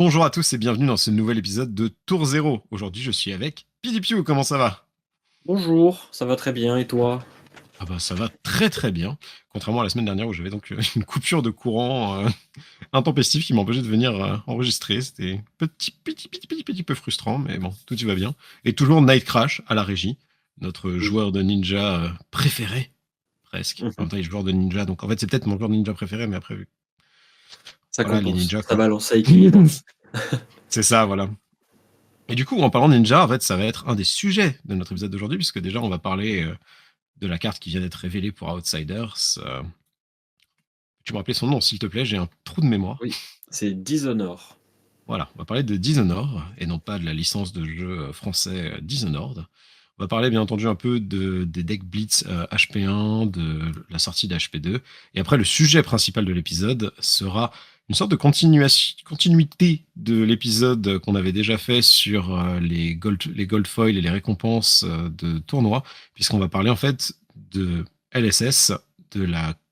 Bonjour à tous et bienvenue dans ce nouvel épisode de Tour Zéro. Aujourd'hui, je suis avec Pidipiu. Comment ça va? Bonjour, ça va très bien et toi? Ah bah ça va très très bien. Contrairement à la semaine dernière où j'avais donc une coupure de courant intempestive qui m'empêchait de venir enregistrer. C'était petit peu frustrant, mais bon, tout y va bien. Et toujours Night Crash à la régie, notre Oui. joueur de ninja préféré, presque. En même Mhm. temps, il est joueur de ninja, donc en fait c'est peut-être mon joueur de ninja préféré, mais après, Ça voilà, les compense, ninjas ça quoi. balance, ça équilibre. C'est ça, voilà. Et du coup, en parlant de ninja, en fait, ça va être un des sujets de notre épisode d'aujourd'hui, puisque déjà, on va parler de la carte qui vient d'être révélée pour Outsiders. Tu me rappelles son nom, s'il te plaît, j'ai un trou de mémoire. Oui, c'est Dishonor. Voilà, on va parler de Dishonored, et non pas de la licence de jeu français Dishonored. On va parler bien entendu un peu des decks Blitz HP1, de la sortie d'HP2. Et après, le sujet principal de l'épisode sera une sorte de continuité de l'épisode qu'on avait déjà fait sur les gold foil et les récompenses de tournois, puisqu'on va parler en fait de LSS,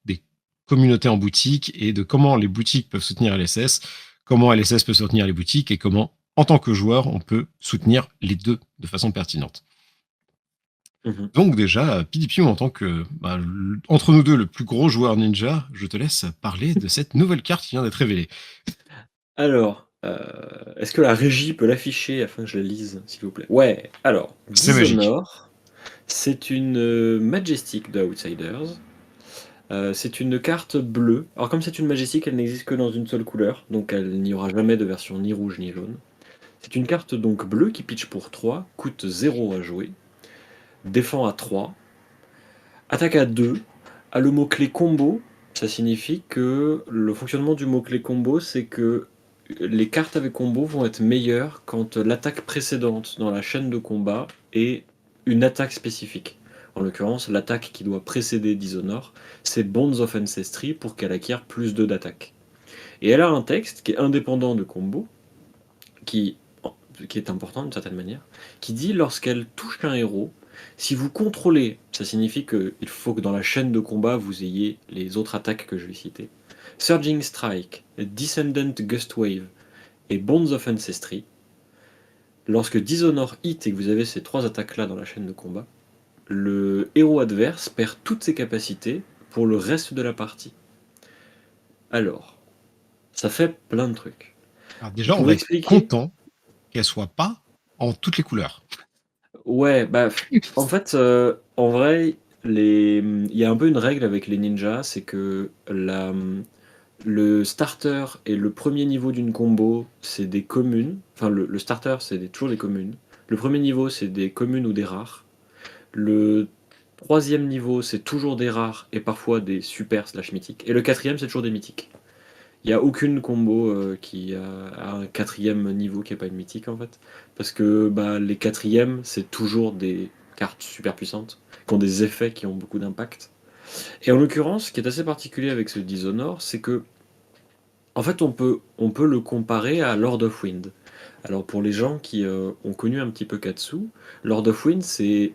des communautés en boutique et de comment les boutiques peuvent soutenir LSS, comment LSS peut soutenir les boutiques et comment, en tant que joueur, on peut soutenir les deux de façon pertinente. Mhm. Donc déjà, PDP, en tant que, entre nous deux, le plus gros joueur ninja, je te laisse parler de cette nouvelle carte qui vient d'être révélée. Alors, est-ce que la régie peut l'afficher afin que je la lise, s'il vous plaît? Ouais, alors, C'est magique. Dishonor, c'est une Majestic de Outsiders. C'est une carte bleue. Alors comme c'est une Majestic, elle n'existe que dans une seule couleur, donc il n'y aura jamais de version ni rouge ni jaune. C'est une carte donc bleue qui pitch pour 3, coûte 0 à jouer, défend à 3, attaque à 2, a le mot-clé combo. Ça signifie que le fonctionnement du mot-clé combo, c'est que les cartes avec combo vont être meilleures quand l'attaque précédente dans la chaîne de combat est une attaque spécifique. En l'occurrence, l'attaque qui doit précéder Dishonor, c'est Bonds of Ancestry pour qu'elle acquiert plus 2 d'attaque. Et elle a un texte qui est indépendant de combo, qui, qui est important d'une certaine manière, qui dit lorsqu'elle touche un héros, si vous contrôlez, ça signifie qu'il faut que dans la chaîne de combat vous ayez les autres attaques que je vais citer, Surging Strike, Descendant Gust Wave et Bonds of Ancestry, lorsque Dishonor hit et que vous avez ces trois attaques-là dans la chaîne de combat, le héros adverse perd toutes ses capacités pour le reste de la partie. Alors, ça fait plein de trucs. Alors déjà, on Pour va être expliquer, content qu'elle soit pas en toutes les couleurs. ouais, bah, en fait, en vrai, il y a un peu une règle avec les ninjas, c'est que le starter et le premier niveau d'une combo, c'est des communes. Enfin, le starter, c'est toujours des communes. Le premier niveau, c'est des communes ou des rares. Le troisième niveau, c'est toujours des rares et parfois des super slash mythiques. Et le quatrième, c'est toujours des mythiques. Il n'y a aucune combo qui a un quatrième niveau qui n'est pas une mythique en fait. Parce que bah, les quatrièmes, c'est toujours des cartes super puissantes, qui ont des effets qui ont beaucoup d'impact. Et en l'occurrence, ce qui est assez particulier avec ce Dishonor, c'est que en fait on peut le comparer à Lord of Wind. Alors pour les gens qui ont connu un petit peu Katsu, Lord of Wind c'est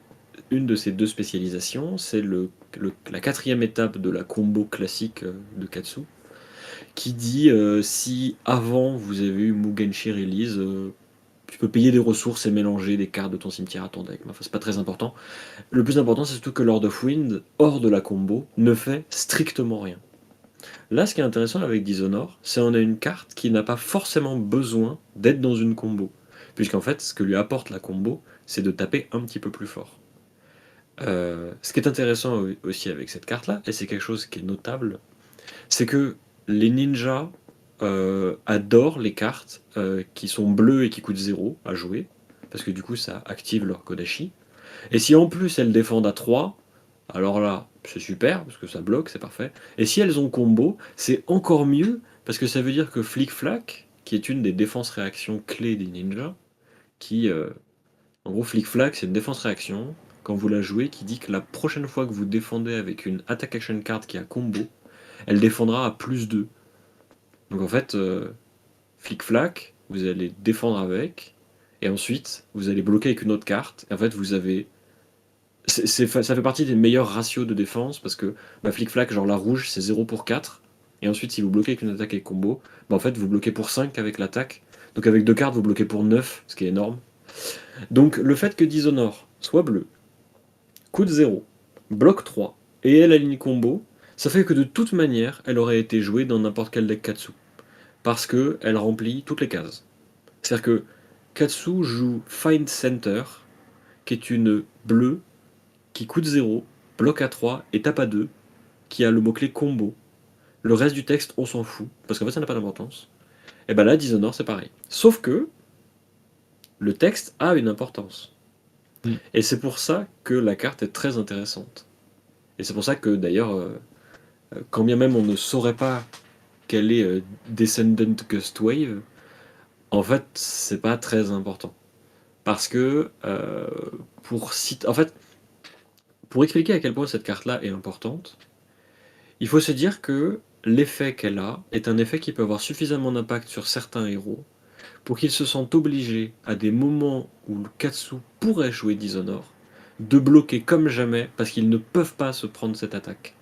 une de ses deux spécialisations, c'est la quatrième étape de la combo classique de Katsu qui dit si avant vous avez eu Mugenshi Release, tu peux payer des ressources et mélanger des cartes de ton cimetière à ton deck. Enfin, c'est pas très important. Le plus important, c'est surtout que Lord of Wind, hors de la combo, ne fait strictement rien. Là, ce qui est intéressant avec Dishonor, c'est qu'on a une carte qui n'a pas forcément besoin d'être dans une combo. Puisqu'en fait, ce que lui apporte la combo, c'est de taper un petit peu plus fort. Ce qui est intéressant aussi avec cette carte-là, et c'est quelque chose qui est notable, c'est que les ninjas adorent les cartes qui sont bleues et qui coûtent 0 à jouer, parce que du coup ça active leur Kodashi. Et si en plus elles défendent à 3, alors là c'est super, parce que ça bloque, c'est parfait. Et si elles ont combo, c'est encore mieux, parce que ça veut dire que Flick Flack, qui est une des défenses réactions clés des ninjas, qui en gros Flick Flack c'est une défense réaction, quand vous la jouez, qui dit que la prochaine fois que vous défendez avec une attack action card qui a combo, elle défendra à plus 2. Donc en fait, flic-flac, vous allez défendre avec, et ensuite vous allez bloquer avec une autre carte. Et en fait, vous avez. Ça fait partie des meilleurs ratios de défense parce que bah, flic-flac, genre la rouge, c'est 0 pour 4. Et ensuite, si vous bloquez avec une attaque avec combo, bah, en fait, vous bloquez pour 5 avec l'attaque. Donc avec 2 cartes, vous bloquez pour 9, ce qui est énorme. Donc le fait que Dishonor soit bleu, coûte 0, bloque 3, et ait la ligne combo, ça fait que de toute manière, elle aurait été jouée dans n'importe quel deck Katsu. Parce que elle remplit toutes les cases. C'est-à-dire que Katsu joue Find Center, qui est une bleue, qui coûte 0, bloque à 3 et tape à 2, qui a le mot-clé combo. Le reste du texte, on s'en fout, parce qu'en fait ça n'a pas d'importance. Et ben là, Dishonor, c'est pareil. Sauf que le texte a une importance. Mm. Et c'est pour ça que la carte est très intéressante. Et c'est pour ça que d'ailleurs, quand bien même on ne saurait pas quelle est Descendant Gust Wave, en fait, c'est pas très important. Parce que en fait, pour expliquer à quel point cette carte-là est importante, il faut se dire que l'effet qu'elle a est un effet qui peut avoir suffisamment d'impact sur certains héros pour qu'ils se sentent obligés, à des moments où le Katsu pourrait jouer Dishonor, de bloquer comme jamais parce qu'ils ne peuvent pas se prendre cette attaque.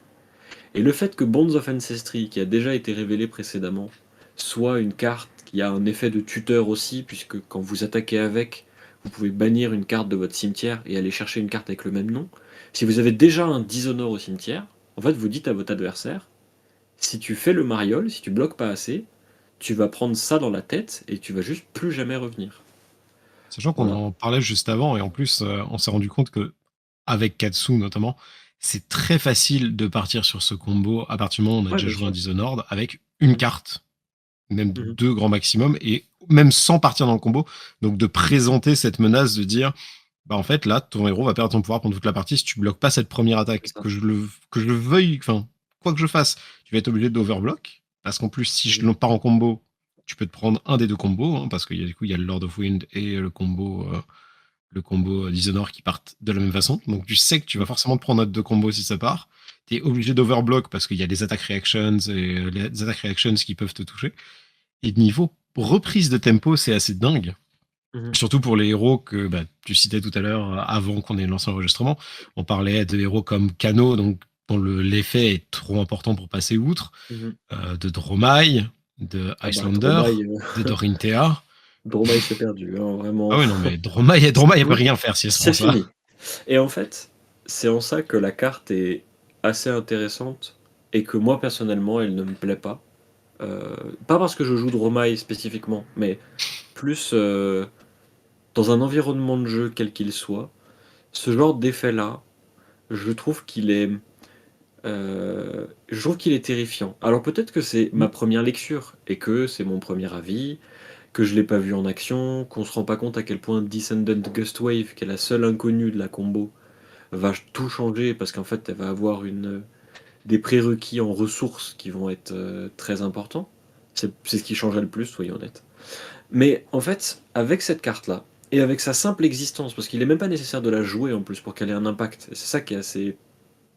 Et le fait que Bonds of Ancestry, qui a déjà été révélé précédemment, soit une carte qui a un effet de tuteur aussi, puisque quand vous attaquez avec, vous pouvez bannir une carte de votre cimetière et aller chercher une carte avec le même nom. Si vous avez déjà un Dishonor au cimetière, en fait vous dites à votre adversaire, si tu fais le mariole, si tu bloques pas assez, tu vas prendre ça dans la tête et tu vas juste plus jamais revenir. Sachant qu'on Voilà. en parlait juste avant, et en plus, on s'est rendu compte que, avec Katsu notamment, c'est très facile de partir sur ce combo à partir du moment où on a Ouais, déjà bien joué un sûr. Dishonored avec une Mhm. carte, même Mhm. 2 grands maximum, et même sans partir dans le combo. Donc de présenter cette menace de dire, bah en fait là, ton héros va perdre ton pouvoir pendant toute la partie si tu bloques pas cette première C'est attaque. ça. Que je le veuille, enfin, quoi que je fasse, tu vas être obligé d'overblock. Parce qu'en plus, si je Mhm. le pars en combo, tu peux te prendre un des 2 combos, hein, parce qu'il y a du coup, il y a le Lord of Wind et le combo Dishonored qui partent de la même façon. Donc tu sais que tu vas forcément te prendre un de 2 combos si ça part. Tu es obligé d'overblock parce qu'il y a des attaques reactions et les attaques reactions qui peuvent te toucher. Et niveau reprise de tempo, c'est assez dingue. Mhm. Surtout pour les héros que bah, tu citais tout à l'heure, avant qu'on ait lancé l'enregistrement. On parlait de héros comme Kano, donc dont l'effet est trop important pour passer outre, Mhm. de Dromai, de Ah bah Icelander, de Dorinthea. Dromae c'est perdu, hein, Ah vraiment. ouais, non, mais Dromai, elle peut Oui, rien faire si elle se prend c'est ça. fini. Et en fait, c'est en ça que la carte est assez intéressante et que moi personnellement elle ne me plaît pas. Pas parce que je joue Dromae spécifiquement, mais plus dans un environnement de jeu quel qu'il soit, ce genre d'effet-là, je trouve qu'il est, je trouve qu'il est terrifiant. Alors peut-être que c'est ma première lecture et que c'est mon premier avis, que je l'ai pas vu en action, qu'on se rend pas compte à quel point Descendant Gust Wave, qui est la seule inconnue de la combo, va tout changer parce qu'en fait elle va avoir des prérequis en ressources qui vont être très importants. C'est ce qui changerait le plus, soyons honnêtes. Mais en fait, avec cette carte-là, et avec sa simple existence, parce qu'il n'est même pas nécessaire de la jouer en plus pour qu'elle ait un impact, et c'est ça qui est assez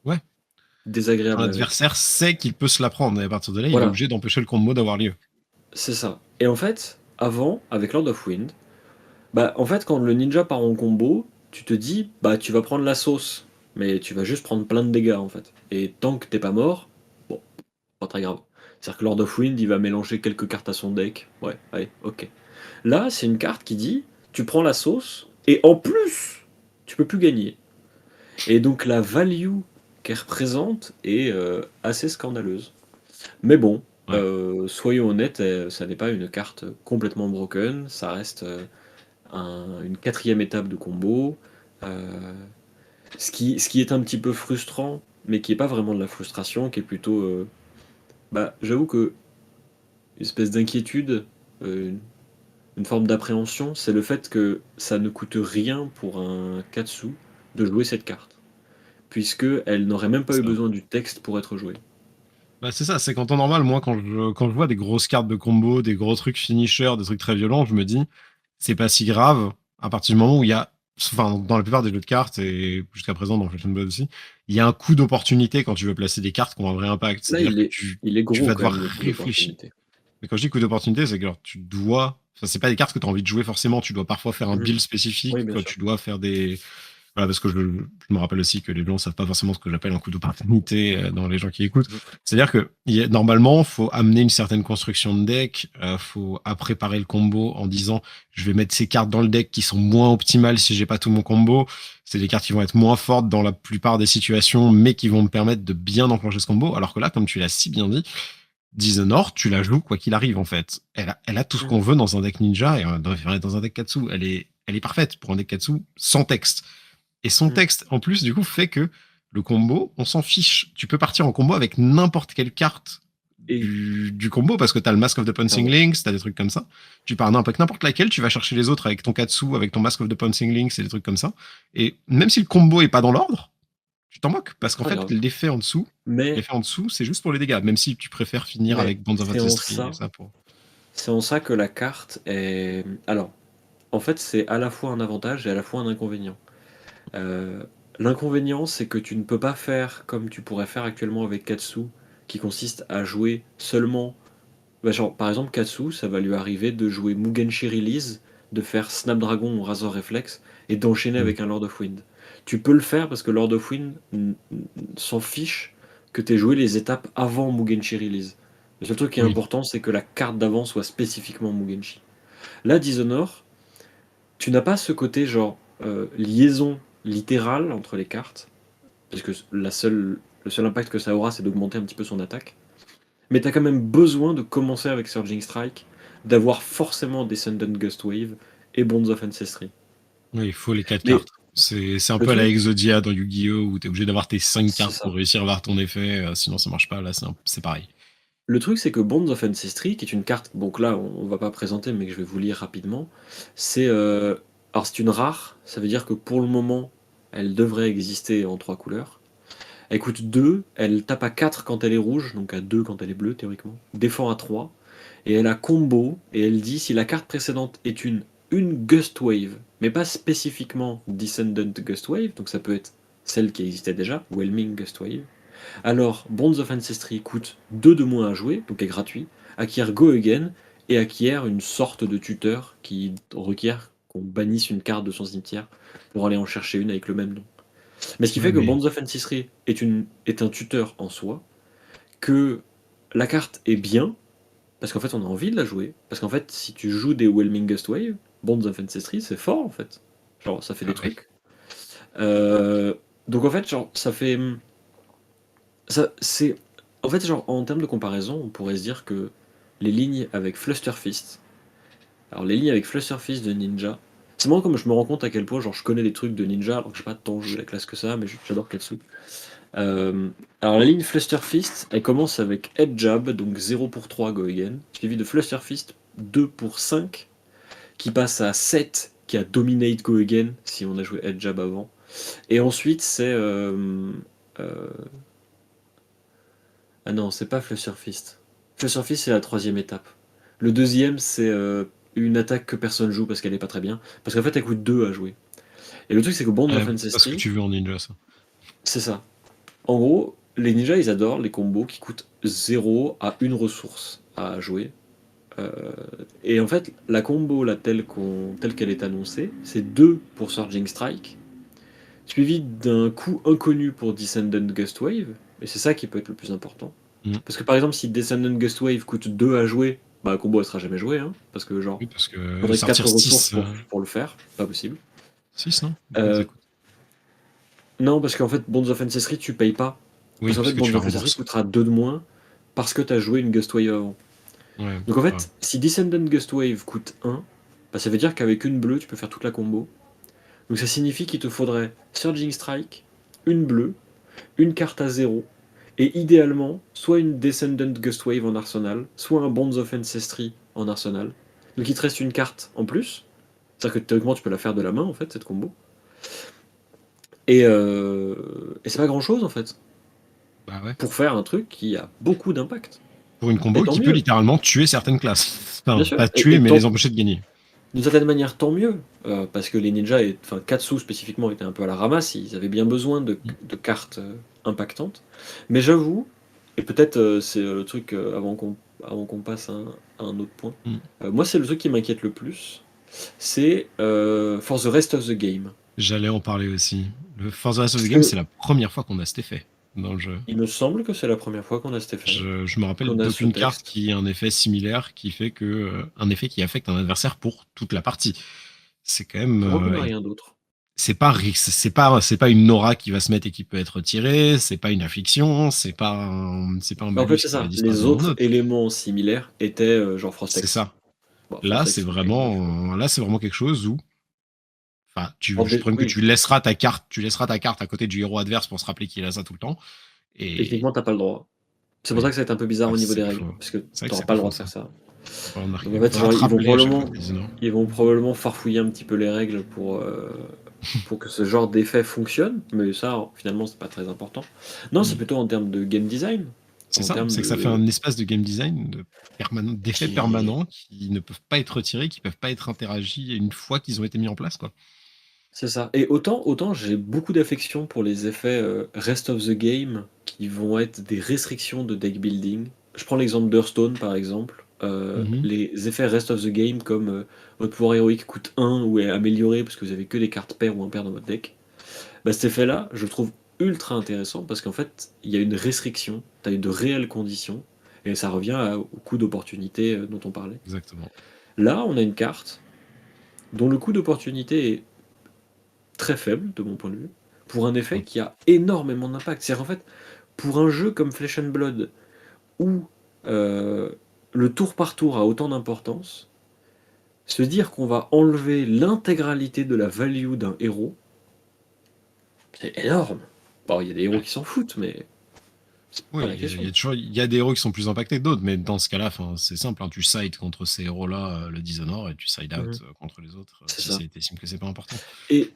Ouais. Ton désagréable avec. adversaire sait qu'il peut se la prendre, et à partir de là, il est Voilà, obligé d'empêcher le combo d'avoir lieu. c'est ça. Et en fait, avant, avec Lord of Wind, bah en fait quand le ninja part en combo, tu te dis, bah tu vas prendre la sauce, mais tu vas juste prendre plein de dégâts en fait. Et tant que t'es pas mort, bon, pas très grave. C'est-à-dire que Lord of Wind, il va mélanger quelques cartes à son deck. Ouais, allez, ok. Là, c'est une carte qui dit, tu prends la sauce, et en plus, tu peux plus gagner. Et donc la value qu'elle représente est assez scandaleuse. Mais bon, Ouais. soyons honnêtes, ça n'est pas une carte complètement broken, ça reste une quatrième étape de combo. euh, ce qui est un petit peu frustrant, mais qui n'est pas vraiment de la frustration, qui est plutôt... bah, j'avoue que une espèce d'inquiétude, une forme d'appréhension, c'est le fait que ça ne coûte rien pour un Katsu de jouer cette carte, puisque elle n'aurait même pas eu Ça. besoin du texte pour être jouée. Bah, c'est ça, c'est qu'en temps normal, moi, quand je vois des grosses cartes de combo, des gros trucs finisher, des trucs très violents, je me dis, c'est pas si grave, à partir du moment où il y a, enfin, dans la plupart des jeux de cartes, et jusqu'à présent dans Flesh and Blood aussi, il y a un coup d'opportunité quand tu veux placer des cartes qui ont un vrai impact. Là, C'est-à-dire que il est tu gros vas quand devoir même le coup réfléchir. d'opportunité. Mais quand je dis coup d'opportunité, c'est que alors, tu dois, enfin, c'est pas des cartes que tu as envie de jouer forcément, tu dois parfois faire un Mhm. build spécifique, Oui, bien quand sûr. tu dois faire Voilà, parce que je me rappelle aussi que les gens savent pas forcément ce que j'appelle un coup d'opportunité dans les gens qui écoutent. Mhm. C'est-à-dire que normalement, faut amener une certaine construction de deck, faut à préparer le combo en disant je vais mettre ces cartes dans le deck qui sont moins optimales si j'ai pas tout mon combo. C'est des cartes qui vont être moins fortes dans la plupart des situations, mais qui vont me permettre de bien enclencher ce combo. Alors que là, comme tu l'as si bien dit, Dishonored, tu la joues quoi qu'il arrive en fait. Elle a tout ce qu'on Mhm. veut dans un deck ninja et dans un deck Katsu. Elle est parfaite pour un deck Katsu sans texte. Et son Mhm. texte, en plus, du coup, fait que le combo, on s'en fiche. Tu peux partir en combo avec n'importe quelle carte Et du combo parce que t'as le Mask of the Pouncing clairement. Lynx, t'as des trucs comme ça. Tu pars avec n'importe laquelle, tu vas chercher les autres avec ton Katsu, avec ton Mask of the Pouncing Lynx et des trucs comme ça. Et même si le combo est pas dans l'ordre, tu t'en moques parce C'est qu'en pas fait, grave. l'effet Mais, en dessous, c'est juste pour les dégâts. Même si tu préfères finir mais avec Bonds of c'est en Ancestry et ça, ça pour. c'est en ça que la carte est. Alors, en fait, c'est à la fois un avantage et à la fois un inconvénient. Euh, L'inconvénient, c'est que tu ne peux pas faire comme tu pourrais faire actuellement avec Katsu, qui consiste à jouer seulement. Bah, genre, par exemple, Katsu, ça va lui arriver de jouer Mugenshi Release, de faire Snapdragon ou Razor Reflex, et d'enchaîner Mm. avec un Lord of Wind. Tu peux le faire parce que Lord of Wind s'en fiche que tu aies joué les étapes avant Mugenshi Release. Le seul truc qui est Oui. important, c'est que la carte d'avant soit spécifiquement Mugenshi. Là, Dishonored, tu n'as pas ce côté genre liaison littérale entre les cartes, parce que le seul impact que ça aura, c'est d'augmenter un petit peu son attaque. Mais tu as quand même besoin de commencer avec Surging Strike, d'avoir forcément Descendant Gust Wave et Bonds of Ancestry. Oui, il faut les 4 Mais cartes. C'est un le peu à la truc, Exodia dans Yu-Gi-Oh! Où tu es obligé d'avoir tes 5 c'est cartes ça. pour réussir à avoir ton effet, sinon ça marche pas. Là, c'est pareil. Le truc, c'est que Bonds of Ancestry, qui est une carte, donc là, on va pas présenter, mais que je vais vous lire rapidement, c'est alors c'est une rare, ça veut dire que pour le moment, elle devrait exister en 3 couleurs. Elle coûte 2, elle tape à 4 quand elle est rouge, donc à 2 quand elle est bleue théoriquement, défend à 3, et elle a combo, et elle dit si la carte précédente est une Gust Wave, mais pas spécifiquement Descendant Gust Wave, donc ça peut être celle qui existait déjà, Whelming Gust Wave, alors Bonds of Ancestry coûte 2 de moins à jouer, donc est gratuit, acquiert Go Again, et acquiert une sorte de tuteur qui requiert qu'on bannisse une carte de son cimetière pour aller en chercher une avec le même nom. Mais ce qui Ouais, fait que mais Bonds of Ancestry est un tuteur en soi, que la carte est bien, parce qu'en fait on a envie de la jouer, parce qu'en fait si tu joues des Whelming Gust Wave, Bonds of Ancestry c'est fort en fait. Genre ça fait des ah ouais. trucs. Euh, donc en fait genre ça fait... Ça, c'est... En fait genre en termes de comparaison on pourrait se dire que les lignes avec Flusterfist, alors les lignes avec Flusterfist de Ninja, c'est marrant comme je me rends compte à quel point genre je connais des trucs de Ninja alors que j'ai pas tant joué la classe que ça mais j'adore Katsu. Euh, alors la ligne Flusterfist, elle commence avec Head Jab, donc 0 pour 3 Go Again, suivi de Flusterfist 2 pour 5, qui passe à 7, qui a Dominate Go Again, si on a joué Head Jab avant. Et ensuite c'est... euh, Ah non, c'est pas Flusterfist. Flusterfist c'est la troisième étape. Le deuxième c'est une attaque que personne joue parce qu'elle est pas très bien, parce qu'en fait elle coûte 2 à jouer. Et le truc c'est que Bond of C'est pas ce que Ancestry, tu veux en ninja, ça. c'est ça. En gros, les ninjas, ils adorent les combos qui coûtent 0 à une ressource à jouer. Euh, et en fait, la combo, là, telle qu'elle est annoncée, c'est 2 pour Surging Strike, suivi d'un coup inconnu pour Descendant Gust Wave, et c'est ça qui peut être le plus important. Mm. Parce que par exemple, si Descendant Gust Wave coûte 2 à jouer, bah la combo elle sera jamais jouée, hein, parce que genre, Oui, parce il que faudrait 4 sortir ressources 6, pour le faire, pas possible. 6 non? Combien ça Euh, coûte? non, parce qu'en fait, Bonds of Ancestry, tu payes pas. Oui, Parce qu'en fait, parce que tu Bonds fais of Ancestry rembourser. coûtera 2 de moins parce que tu as joué une Gust Wave avant. Ouais, Donc en ouais. fait, si Descendant Gust Wave coûte 1, bah ça veut dire qu'avec une bleue, tu peux faire toute la combo. Donc ça signifie qu'il te faudrait Surging Strike, une bleue, une carte à 0, et idéalement, soit une Descendant Gust Wave en arsenal, soit un Bonds of Ancestry en arsenal. Donc il te reste une carte en plus. C'est-à-dire que théoriquement, tu peux la faire de la main, en fait, cette combo. Et c'est pas grand-chose, en fait, Bah ouais. pour faire un truc qui a beaucoup d'impact. Pour une Et combo tant qui peut mieux, littéralement tuer certaines classes. bien Enfin, sûr. pas tuer, Et mais les tant, empêcher de gagner. d'une certaine manière, tant mieux, parce que les ninjas, enfin Katsu spécifiquement, étaient un peu à la ramasse, ils avaient bien besoin Mm. de cartes impactantes. Mais j'avoue, et peut-être c'est le truc avant qu'on passe à un autre point, Mm. moi c'est le truc qui m'inquiète le plus, c'est For the Rest of the Game. J'allais en parler aussi. Le Forza Horizon of Parce the Game, c'est que la première fois qu'on a cet effet dans le jeu. il me semble que c'est la première fois qu'on a cet effet-là, Je me rappelle qu'on a ce d'aucune carte texte. qui ait un effet similaire qui fait que un effet qui affecte un adversaire pour toute la partie. C'est quand même Je reconnais rien d'autre. c'est pas une aura qui va se mettre et qui peut être tirée, c'est pas une affliction, c'est pas un Bah, en fait, malus c'est qui va ça. disparaître Les d'un moment à un autres autre. éléments similaires étaient genre C'est Frostex. ça. Bon, Frostex, c'est une règle, tu vois. Là c'est vraiment quelque chose où enfin je prends que Oui, tu laisseras ta carte à côté du héros adverse pour se rappeler qu'il a ça tout le temps et techniquement, t'as pas le droit. C'est pour ça oui. que ça va être un peu bizarre Ouais, au niveau c'est des pas règles, faux. parce que C'est vrai que t'auras c'est pas pas le droit faux de faire ça. ça. Faut pas Donc en remarquer. fait, Faudra genre, te rappeler à chaque fois que tu dis non. ils vont probablement farfouiller un petit peu les règles pour que ce genre d'effet fonctionne, mais ça, finalement, c'est pas très important. Non, c'est Hmm. plutôt en termes de game design, C'est en ça, termes c'est que ça fait de un espace de game design d'effets qui permanents qui ne peuvent pas être retirés, qui peuvent pas être interagis une fois qu'ils ont été mis en place, quoi. c'est ça. Et autant j'ai beaucoup d'affection pour les effets rest of the game qui vont être des restrictions de deck building. Je prends l'exemple d'Hearthstone par exemple. Mhm. Les effets rest of the game comme votre pouvoir héroïque coûte 1 ou est amélioré parce que vous avez que des cartes paires ou impaires dans votre deck. Bah, cet effet-là, je le trouve ultra intéressant parce qu'en fait, il y a une restriction, tu as de réelles conditions et ça revient au coût d'opportunité dont on parlait. Exactement. Là, on a une carte dont le coût d'opportunité est très faible de mon point de vue, pour un effet Mm. qui a énormément d'impact. C'est-à-dire en fait, pour un jeu comme Flesh and Blood, où euh, le tour par tour a autant d'importance, se dire qu'on va enlever l'intégralité de la value d'un héros, c'est énorme. Bon, il y a des héros Ouais. qui s'en foutent, mais c'est pas Oui, la question. il y a des héros qui sont plus impactés que d'autres, mais dans ce cas-là, enfin, c'est simple, hein, tu sides contre ces héros-là, le Dishonor, et tu side out Mhm. contre les autres, C'est si ça. ça estime que c'est pas important. Et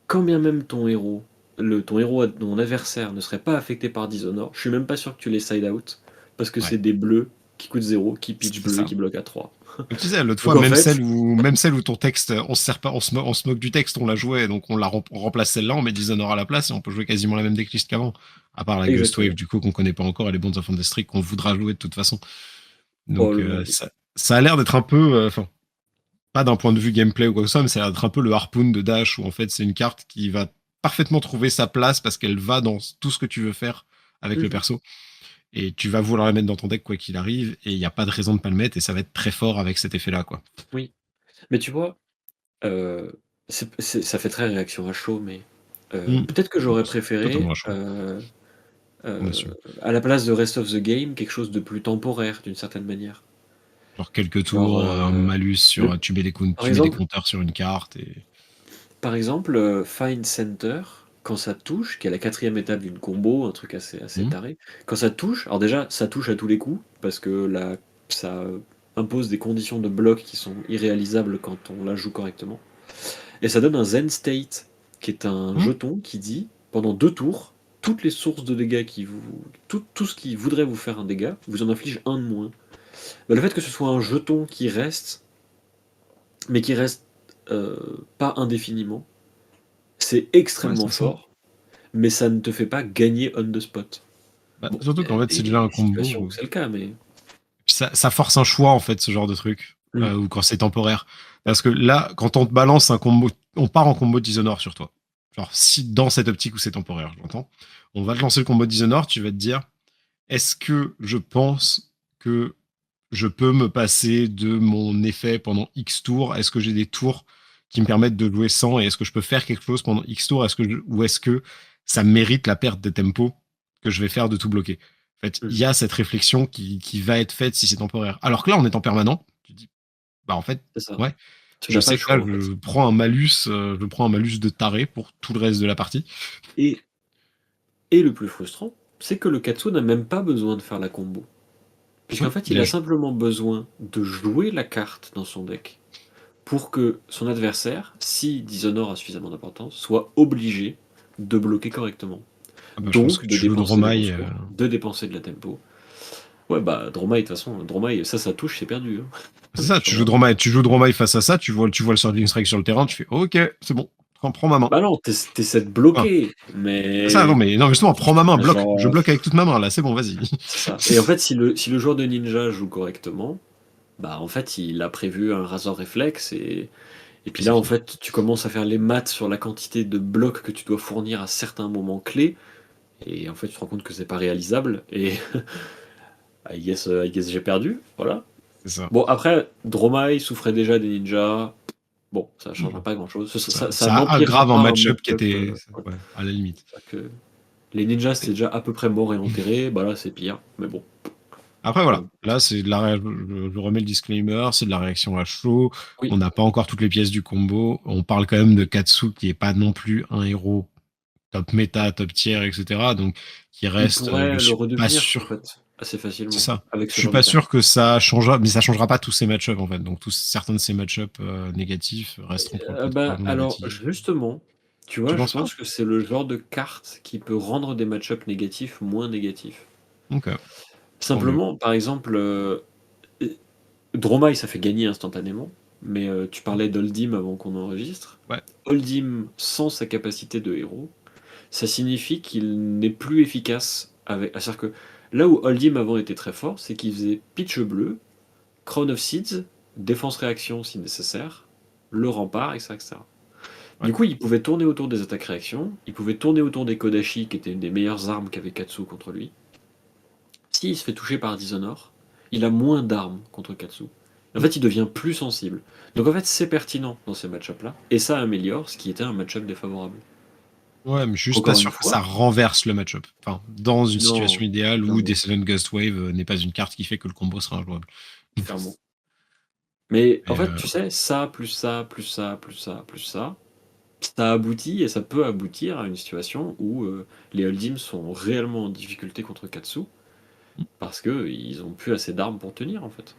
quand bien même ton héros, ton adversaire ne serait pas affecté par Dishonor, je suis même pas sûr que tu les side out, parce que Ouais, c'est des bleus qui coûtent 0, qui pitch c'est bleu et ça. qui bloquent à 3. Comme tu disais, l'autre Donc fois, en fait, même celle où ton texte, on se sert pas, on se moque du texte, on la jouait, donc on remplace celle-là, on met Dishonor à la place et on peut jouer quasiment la même decklist qu'avant. À part la Ghost Wave, exactement. du coup, qu'on connaît pas encore, et les Bonds of Destrict qu'on voudra jouer de toute façon. Donc, Probablement, oui. ça a l'air d'être un peu, enfin, pas d'un point de vue gameplay ou quoi que ce soit, mais ça a l'air d'être un peu le harpoon de Dash où en fait, c'est une carte qui va parfaitement trouver sa place parce qu'elle va dans tout ce que tu veux faire avec le Mhm. perso. Et tu vas vouloir la mettre dans ton deck quoi qu'il arrive, et il n'y a pas de raison de pas le mettre, et ça va être très fort avec cet effet-là, quoi. Oui. Mais tu vois, euh, ça fait très réaction à chaud, mais Mm. peut-être que j'aurais C'est totalement préféré, à chaud. On euh, assume. à la place de Rest of the Game, quelque chose de plus temporaire, d'une certaine manière. Genre quelques Genre, tours, un malus sur. le, Tu mets des compteurs sur une carte et. par exemple, Find Center, quand ça touche, qui est la quatrième étape d'une combo, un truc assez Mm. taré, quand ça touche, alors déjà, ça touche à tous les coups, parce que là, ça impose des conditions de bloc qui sont irréalisables quand on la joue correctement. Et ça donne un Zen State, qui est un Mm. jeton qui dit, pendant 2 tours, toutes les sources de dégâts tout ce qui voudrait vous faire un dégât, vous en inflige un de moins. Bah, le fait que ce soit un jeton qui reste, mais qui reste pas indéfiniment, c'est Ouais, extrêmement c'est ça. fort, mais ça ne te fait pas gagner on the spot. Bah, Bon, surtout il y qu'en a fait, c'est déjà un des combo. situations où c'est le cas, mais. Ça force un choix, en fait, ce genre de truc. Mm. Ou quand c'est temporaire. Parce que là, quand on te balance un combo, on part en combo Dishonor sur toi. Genre, si dans cette optique où c'est temporaire, j'entends, on va te lancer le combo Dishonor, tu vas te dire, est-ce que je pense que je peux me passer de mon effet pendant X tours? Est-ce que j'ai des tours qui me permettent de jouer sans? Et est-ce que je peux faire quelque chose pendant X tours? Ou est-ce que ça mérite la perte de tempo que je vais faire de tout bloquer? En fait, il Mm. y a cette réflexion qui va être faite si c'est temporaire. Alors que là, en étant permanent, tu te dis, bah en fait, C'est ça. ouais, Tu je n'as pas sais le que là, choix, en fait. je prends un malus de taré pour tout le reste de la partie. Et, et le plus frustrant, c'est que le Katsu n'a même pas besoin de faire la combo. Puisqu'en Ouais, fait, il a simplement besoin de jouer la carte dans son deck pour que son adversaire, si Dishonor a suffisamment d'importance, soit obligé de bloquer correctement. ah bah, je pense que Donc de tu joues dépenser des Dromai. ressources, de dépenser de la tempo. Ouais, bah Dromai, de toute façon, Dromai, ça touche, c'est perdu, hein. C'est ça, Sur Dromai. Tu joues Dromai face à ça, tu vois le Surging Strike sur le terrain, tu fais OK, c'est bon, prends ma main. Bah non, t'essaies de Enfin, bloquer, c'est ça, mais non, justement, prends ma main, bloque. Je genre, bloque avec toute ma main, là, c'est bon, vas-y. c'est ça. Et en fait, si le joueur de ninja joue correctement, bah en fait, il a prévu un Razor Reflex et Et puis c'est là, en fini. fait, tu commences à faire les maths sur la quantité de blocs que tu dois fournir à certains moments clés, et en fait, tu te rends compte que c'est pas réalisable, et I guess j'ai perdu, voilà. C'est ça. Bon, après, Dromai souffrait déjà des ninjas. Bon, ça changera Bon, pas grand-chose. Ça ça n'empirera aggrave un pas un match-up qui match-up. était, ouais, à la limite. Que les ninjas, c'est déjà à peu près mort et enterré. Bah là, c'est pire. Mais bon. Après, Bon, voilà. Là, c'est de la je remets le disclaimer, c'est de la réaction à chaud. On oui, n'a pas encore toutes les pièces du combo. On parle quand même de Katsu qui est pas non plus un héros top méta, top tier, etc. Donc, qui il reste, je pourrait le suis pas redevenir, en sûr. fait, assez C'est facilement, ça. avec Je ce suis genre de pas carte. sûr que ça changera, mais ça changera pas tous ces match-ups en fait. Donc certains de ces match-ups négatifs resteront pour le pot Bah, probablement alors, négatifs. justement, tu Tu vois, je penses pas? pense que c'est le genre de carte qui peut rendre des match-ups négatifs moins négatifs. Ok, tant mieux. Simplement, par exemple, Dromai, ça fait gagner instantanément, mais tu parlais d'Oldim avant qu'on enregistre. Ouais, Oldim, sans sa capacité de héros, ça signifie qu'il n'est plus efficace avec. C'est-à-dire que là où Oldim avant était très fort, c'est qu'il faisait pitch bleu, Crown of Seeds, défense réaction si nécessaire, le rempart, etc. etc. ouais. Du coup, il pouvait tourner autour des attaques réactions, il pouvait tourner autour des Kodashi, qui était une des meilleures armes qu'avait Katsu contre lui. S'il se fait toucher par Dishonor, il a moins d'armes contre Katsu. En Hmm. fait, il devient plus sensible. Donc en fait, c'est pertinent dans ces match-ups-là, et ça améliore ce qui était un match-up défavorable. Ouais, mais je suis juste pas Encore une sûr que ça fois, renverse le match-up. Enfin, dans une situation non, idéale où clairement, Descendant Ghost Wave n'est pas une carte qui fait que le combo sera injouable. clairement. Mais en Et, fait, tu sais, ça, plus ça, plus ça, plus ça, plus ça aboutit et ça peut aboutir à une situation où les Holdim sont réellement en difficulté contre Katsu parce qu'ils ont plus assez d'armes pour tenir en fait.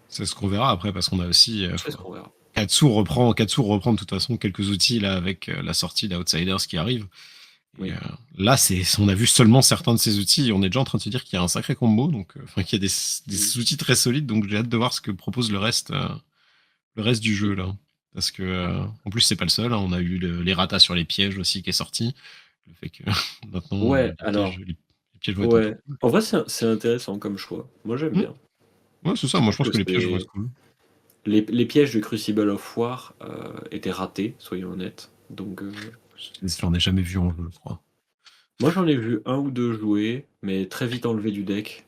c'est ce qu'on verra après parce qu'on a aussi C'est ce qu'on verra. Katsu reprend de toute façon quelques outils là avec la sortie d'Outsiders qui arrive. Et Oui. là, on a vu seulement certains de ces outils et on est déjà en train de se dire qu'il y a un sacré combo, donc enfin qu'il y a Mm. des outils très solides, donc j'ai hâte de voir ce que propose le reste du jeu là. Parce que en plus c'est pas le seul, hein. On a eu les ratas sur les pièges aussi qui est sorti. Le fait que maintenant Ouais, alors, les pièges vont être un peu ouais. cool. En vrai, c'est intéressant comme choix. Moi, j'aime Hmm. bien. Ouais, c'est ça. Je Moi je trouve pense que que les pièges vont c'est. être cool. Les pièges de Crucible of War étaient ratés, soyons honnêtes. Donc, J'en ai jamais vu en jeu, je crois. moi, j'en ai vu un ou deux jouer, mais très vite enlevé du deck.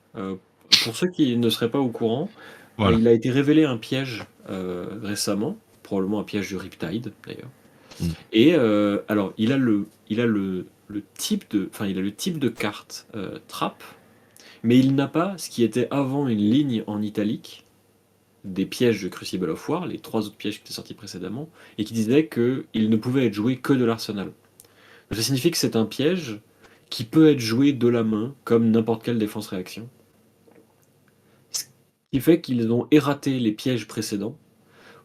Pour ceux qui ne seraient pas au courant, Voilà. il a été révélé un piège récemment, probablement un piège du Riptide d'ailleurs. Hmm. Et alors, il a le type de, enfin, il a le type de carte trap, mais il n'a pas ce qui était avant une ligne en italique des pièges de Crucible of War, les trois autres pièges qui étaient sortis précédemment, et qui disait qu'il ne pouvait être joué que de l'arsenal. Ça signifie que c'est un piège qui peut être joué de la main, comme n'importe quelle défense-réaction. Ce qui fait qu'ils ont erraté les pièges précédents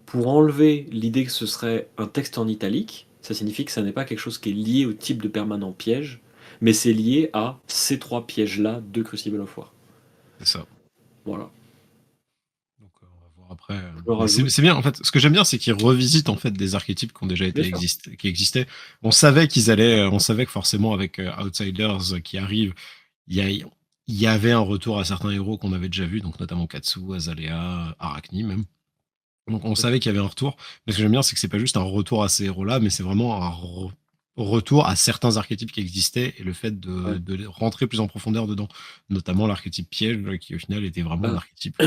pour enlever l'idée que ce serait un texte en italique. Ça signifie que ça n'est pas quelque chose qui est lié au type de permanent piège, mais c'est lié à ces trois pièges-là de Crucible of War. C'est ça. Voilà. Donc on va voir après. Je le Mais rajoute. c'est bien. En fait, ce que j'aime bien, c'est qu'ils revisitent en fait des archétypes qui ont déjà Bien été sûr. qui existaient. On savait qu'ils allaient, on savait que forcément avec Outsiders qui arrive, il y a, il y avait un retour à certains héros qu'on avait déjà vus, donc notamment Katsu, Azalea, Arachni même. Donc on savait qu'il y avait un retour. Mais ce que j'aime bien, c'est que c'est pas juste un retour à ces héros-là, mais c'est vraiment un retour à certains archétypes qui existaient et le fait Ouais. de rentrer plus en profondeur dedans, notamment l'archétype piège qui au final était vraiment un Bah, archétype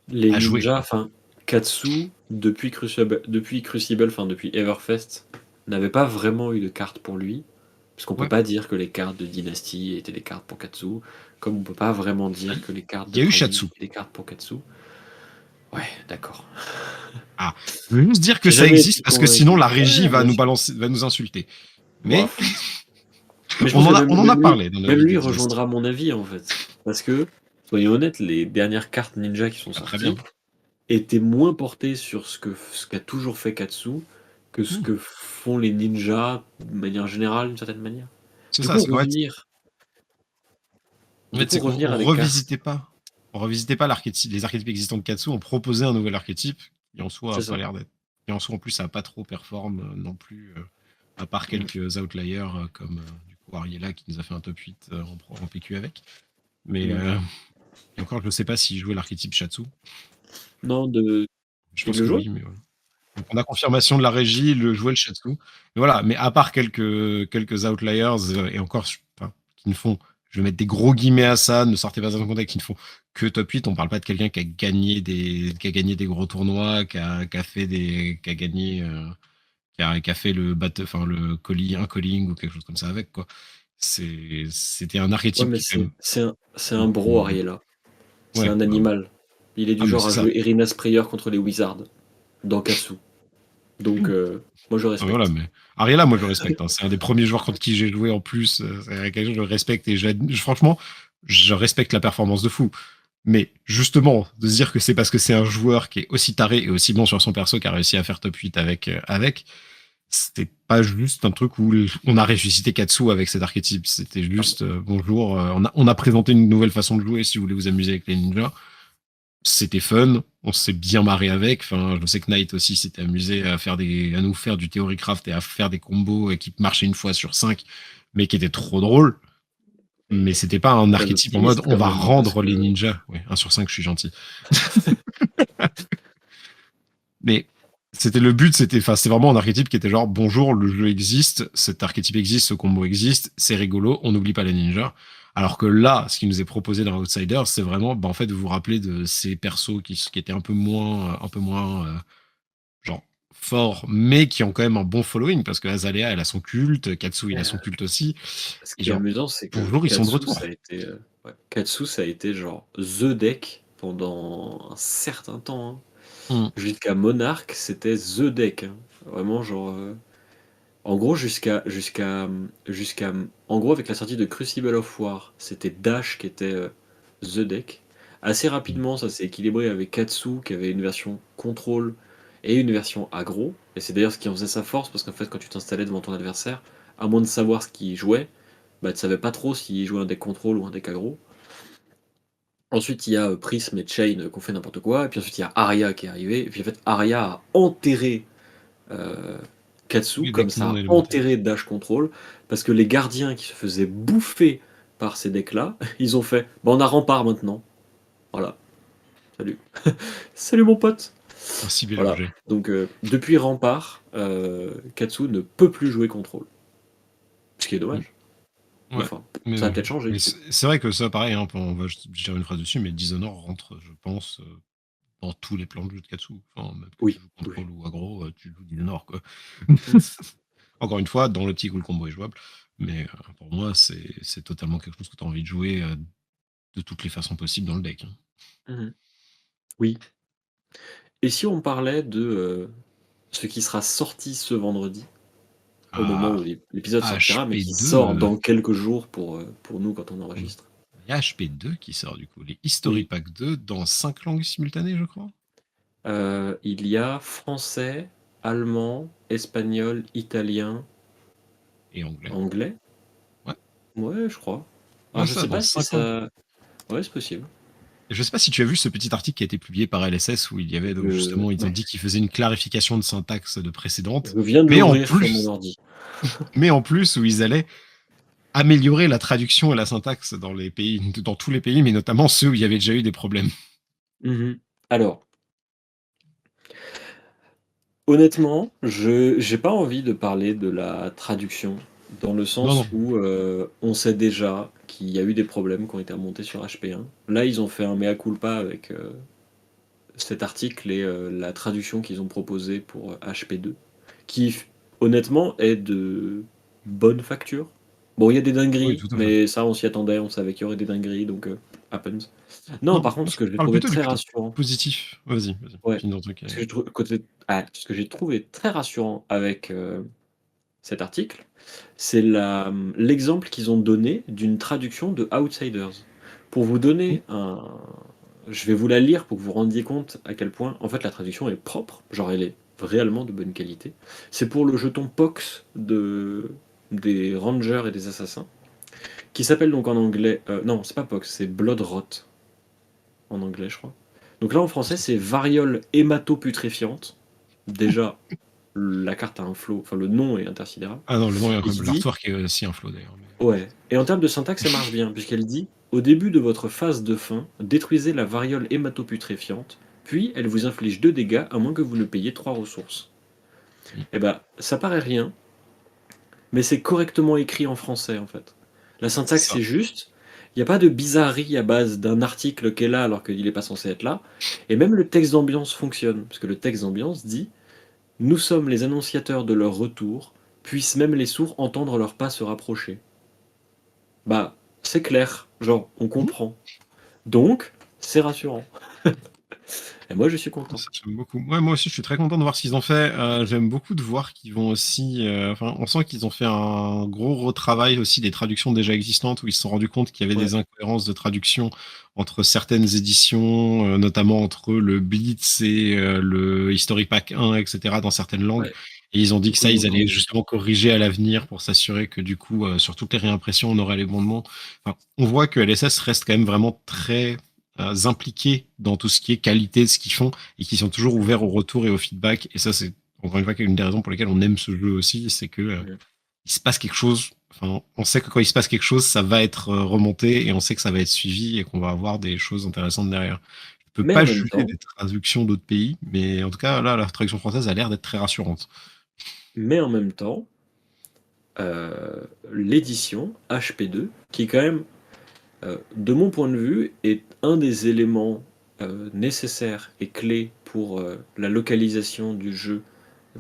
les à jouer, ninjas, quoi. enfin, Katsu, depuis Crucible, enfin depuis Everfest, n'avait pas vraiment eu de carte pour lui. Parce qu'on peut Ouais, pas dire que les cartes de Dynasty étaient des cartes pour Katsu, comme on peut pas vraiment ah, dire que les cartes il de y a eu Tragic Shatsu. étaient des cartes pour Katsu. Ouais, d'accord. Ah, je veux juste dire que J'ai ça jamais été existe parce que sinon convaincu. la régie Ouais, va bien nous sûr. balancer, va nous insulter. Mais Bof. Mais je pense que on en a parlé dans notre même vie de lui Dynasty. rejoindra mon avis en fait. Parce que, soyons honnêtes, les dernières cartes ninja qui sont Pas très bien. sorties étaient moins portées sur ce qu'a toujours fait Katsu que ce Hmm. que font les ninjas de manière générale, d'une certaine manière. C'est Du ça, coup, c'est qu'en fait, c'est qu'on revenir à des cartes, revisitait pas. On revisitait pas les archétypes existants de Katsu, on proposait un nouvel archétype qui en soi a c'est pas ça. l'air d'être. Et en soi, en plus, ça a pas trop performe non plus, à part Mm. quelques outliers comme du coup Ariella qui nous a fait un top 8 en PQ avec. Mais Ouais. et encore, je ne sais pas s'il jouait l'archétype Shatsu. Non, Je il pense le que jouait? oui, mais voilà. Donc on a confirmation de la régie, le jouet, le shiatsu. Mais voilà, mais à part quelques outliers, et encore, enfin, qui ne font, je vais mettre des gros guillemets à ça, ne sortez pas dans un contexte, qui ne font que top 8. On parle pas de quelqu'un qui a gagné des gros tournois, qui a fait des, qui a gagné, qui a fait enfin, un calling ou quelque chose comme ça avec, quoi. C'était un Ouais, archétype mais qui, quand même, c'est un bro, Ariella. C'est ouais, un bah, animal. Il est ah, du mais genre c'est à ça. jouer Irina Sprayer contre les Wizards dans Katsu. Donc, moi, je Ah, voilà, respecte. mais Ariella, moi je respecte, hein. C'est un des premiers joueurs contre qui j'ai joué en plus. C'est quelque chose que je respecte et franchement, je respecte la performance de fou. Mais justement, de se dire que c'est parce que c'est un joueur qui est aussi taré et aussi bon sur son perso qui a réussi à faire top 8 avec, c'était pas juste un truc où on a ressuscité Katsu avec cet archétype. C'était juste bonjour, on a présenté une nouvelle façon de jouer si vous voulez vous amuser avec les ninjas. C'était fun, on s'est bien marré avec. Enfin, je sais que Knight aussi s'était amusé à nous faire du Theorycraft et à faire des combos qui marchaient une fois sur 5, mais qui étaient trop drôles. Mais c'était pas un Sois archétype en mode optimiste on quand va même, hein, parce rendre les que ninjas. Ouais, 1 sur 5, je suis gentil. Mais c'était le but, enfin, c'était vraiment un archétype qui était genre bonjour, le jeu existe, cet archétype existe, ce combo existe, c'est rigolo, on n'oublie pas les ninjas. Alors que là, ce qui nous est proposé dans Outsiders, c'est vraiment, bah, en fait, vous vous rappelez de ces persos qui étaient un peu moins genre forts, mais qui ont quand même un bon following, parce que Azalea, elle a son culte, Katsu, il a son culte aussi. ce Et qui est genre, amusant, c'est que bonjour, ils sont de retour. Ouais, Katsu, ça a été genre the deck pendant un certain temps, hein. Mm. Jusqu'à Monarch, c'était the deck, hein. Vraiment, genre, en gros, en gros, avec la sortie de Crucible of War, c'était Dash qui était the deck. Assez rapidement, ça s'est équilibré avec Katsu, qui avait une version contrôle et une version aggro. Et c'est d'ailleurs ce qui en faisait sa force, parce qu'en fait, quand tu t'installais devant ton adversaire, à moins de savoir ce qu'il jouait, bah, tu savais pas trop s'il jouait un deck contrôle ou un deck aggro. Ensuite, il y a Prism et Chain qui ont fait n'importe quoi. Et puis ensuite, il y a Arya qui est arrivé. Et puis en fait, Arya a enterré euh, Katsu, Les comme decks ça non a élémentaires. enterré Dash Control, parce que les gardiens qui se faisaient bouffer par ces decks-là, ils ont fait bah, on a rempart maintenant. Voilà, salut. Salut mon pote. Ainsi Voilà, mélangé. donc depuis rempart, Katsu ne peut plus jouer contrôle. Ce qui est Mm. dommage. Mais Ouais. enfin, ça a Mais, peut-être changé mais du coup. c'est vrai que ça, pareil, hein, on va dire une phrase dessus, mais Dishonored rentre, je pense, dans tous les plans de jeu de Katsu. Enfin, même que tu Oui, joues oui. contrôle ou aggro, tu joues Dishonored, quoi. Mm. Encore une fois, dans l'optique où le combo est jouable. Mais pour moi, c'est totalement quelque chose que tu as envie de jouer de toutes les façons possibles dans le deck, hein. Mhm. Oui. Et si on parlait de ce qui sera sorti ce vendredi, au moment Ah, où l'épisode sortira, mais qui sort HP2. dans quelques jours pour nous quand on Il enregistre. y a HP2 qui sort du coup. Les History Oui. Pack 2 dans 5 langues simultanées, je crois. Il y a français, allemand, espagnol, italien, Et anglais. anglais. Ouais, Ouais, je crois. Alors ouais, je ça, sais dans pas si 5 langues. ça. Ouais, c'est possible. Et je sais pas si tu as vu ce petit article qui a été publié par LSS où il y avait donc justement, ils ont Ouais. dit qu'ils faisaient une clarification de syntaxe de précédente, Je viens de mais en l'ouvrir sur mon plus, ordi. où ils allaient améliorer la traduction et la syntaxe dans tous les pays, mais notamment ceux où il y avait déjà eu des problèmes. Mhm. Alors, honnêtement, je j'ai pas envie de parler de la traduction, dans le Non, sens non. où on sait déjà qu'il y a eu des problèmes qui ont été remontés sur HP1. Là, ils ont fait un mea culpa avec cet article et la traduction qu'ils ont proposée pour HP2, qui honnêtement est de bonne facture. Bon, il y a des Oui, dingueries, tout à fait. mais ça on s'y attendait, on savait qu'il y aurait des dingueries, donc happens. Non, Non, par contre, moi, ce je que j'ai parle trouvé plutôt du très côté rassurant, positif. Vas-y, ouais, finis ton truc. ce que j'ai trouvé très rassurant avec cet article, c'est l'exemple qu'ils ont donné d'une traduction de Outsiders. Pour vous donner un, je vais vous la lire pour que vous vous rendiez compte à quel point, en fait, la traduction est propre, genre elle est réellement de bonne qualité. C'est pour le jeton Pox des Rangers et des Assassins, qui s'appelle donc en anglais, non, c'est pas Pox, c'est Bloodrot en anglais, je crois. Donc là, en français, c'est Variole hématoputréfiante. Déjà, la carte a un flow, enfin le nom est intersidéral. Ah non, le nom est Et qui incroyable. dit, L'artwork est aussi un flow d'ailleurs. ouais. Et en termes de syntaxe, ça marche bien, puisqu'elle dit au début de votre phase de fin, détruisez la variole hématoputréfiante, puis elle vous inflige 2 dégâts à moins que vous ne payiez 3 ressources. Mm. Et bah, ça paraît rien, mais c'est correctement écrit en français en fait. La C'est syntaxe ça. c'est juste, il n'y a pas de bizarrerie à base d'un article qui est là alors qu'il n'est pas censé être là, et même le texte d'ambiance fonctionne, parce que le texte d'ambiance dit nous sommes les annonciateurs de leur retour, puissent même les sourds entendre leurs pas se rapprocher. Bah, c'est clair, genre, on Mm. comprend. Donc, c'est rassurant. Et moi, je suis content. Ça, j'aime beaucoup. Ouais, moi aussi, je suis très content de voir ce qu'ils ont fait. J'aime beaucoup de voir qu'ils vont aussi. Enfin, on sent qu'ils ont fait un gros retravail aussi des traductions déjà existantes où ils se sont rendus compte qu'il y avait Ouais, des incohérences de traduction entre certaines éditions, notamment entre le Blitz et le History Pack 1, etc., dans certaines langues. ouais. Et ils ont dit Du que coup, ça, ils ont ils allaient corrigé. justement corriger à l'avenir pour s'assurer que du coup, sur toutes les réimpressions, on aurait les bons noms. Enfin, on voit que LSS reste quand même vraiment très impliqués dans tout ce qui est qualité de ce qu'ils font et qui sont toujours ouverts au retour et au feedback. Et ça, c'est encore une fois une des raisons pour lesquelles on aime ce jeu aussi, c'est que Mhm. il se passe quelque chose. Enfin, on sait que quand il se passe quelque chose, ça va être remonté et on sait que ça va être suivi et qu'on va avoir des choses intéressantes derrière. Je peux Mais en pas même juger temps, des traductions d'autres pays, mais en tout cas, là, la traduction française a l'air d'être très rassurante. mais en même temps, euh, l'édition HP2, qui est quand même, de mon point de vue, est un des éléments nécessaires et clés pour la localisation du jeu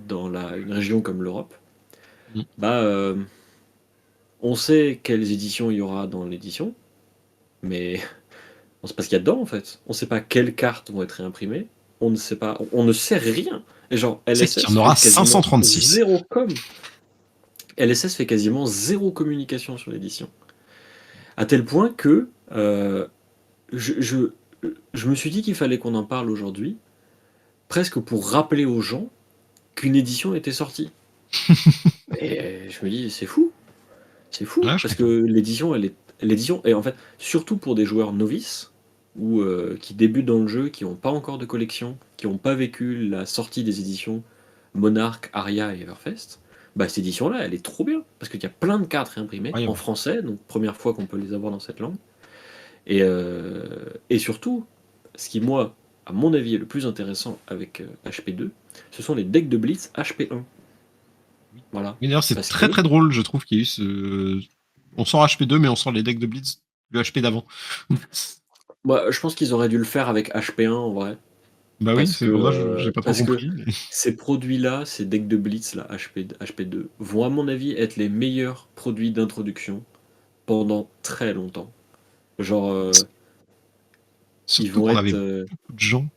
dans une région comme l'Europe, Mm. bah, on sait quelles éditions il y aura dans l'édition, mais on sait pas ce qu'il y a dedans en fait. On sait pas quelles cartes vont être réimprimées. On ne sait pas, on ne sait rien. Et genre C'est qu'il y LSS en fait aura quasiment 536. zéro com. LSS fait quasiment zéro communication sur l'édition. À tel point que je, je, je me suis dit qu'il fallait qu'on en parle aujourd'hui, presque pour rappeler aux gens qu'une édition était sortie. Et je me dis, c'est fou, Ouais, je parce que comprends. l'édition est en fait, surtout pour des joueurs novices, ou qui débutent dans le jeu, qui n'ont pas encore de collection, qui n'ont pas vécu la sortie des éditions Monarch, Aria et Everfest, bah cette édition-là, elle est trop bien, parce qu'il y a plein de cartes réimprimées en Incroyable. français, donc première fois qu'on peut les avoir dans cette langue, et surtout, ce qui moi, à mon avis, est le plus intéressant avec HP2, ce sont les decks de Blitz HP1. Oui. Voilà. Mais d'ailleurs, c'est Parce très que très drôle, je trouve qu'il y a eu ce. On sort HP2, mais on sort les decks de Blitz du HP d'avant. bah, je pense qu'ils auraient dû le faire avec HP1 en vrai. Bah oui, c'est pour ça que j'ai pas trop Parce que compris. Mais... ces produits-là, ces decks de Blitz, là, HP2, vont à mon avis être les meilleurs produits d'introduction pendant très longtemps. Genre, ils Surtout vont qu'on être... avait beaucoup de gens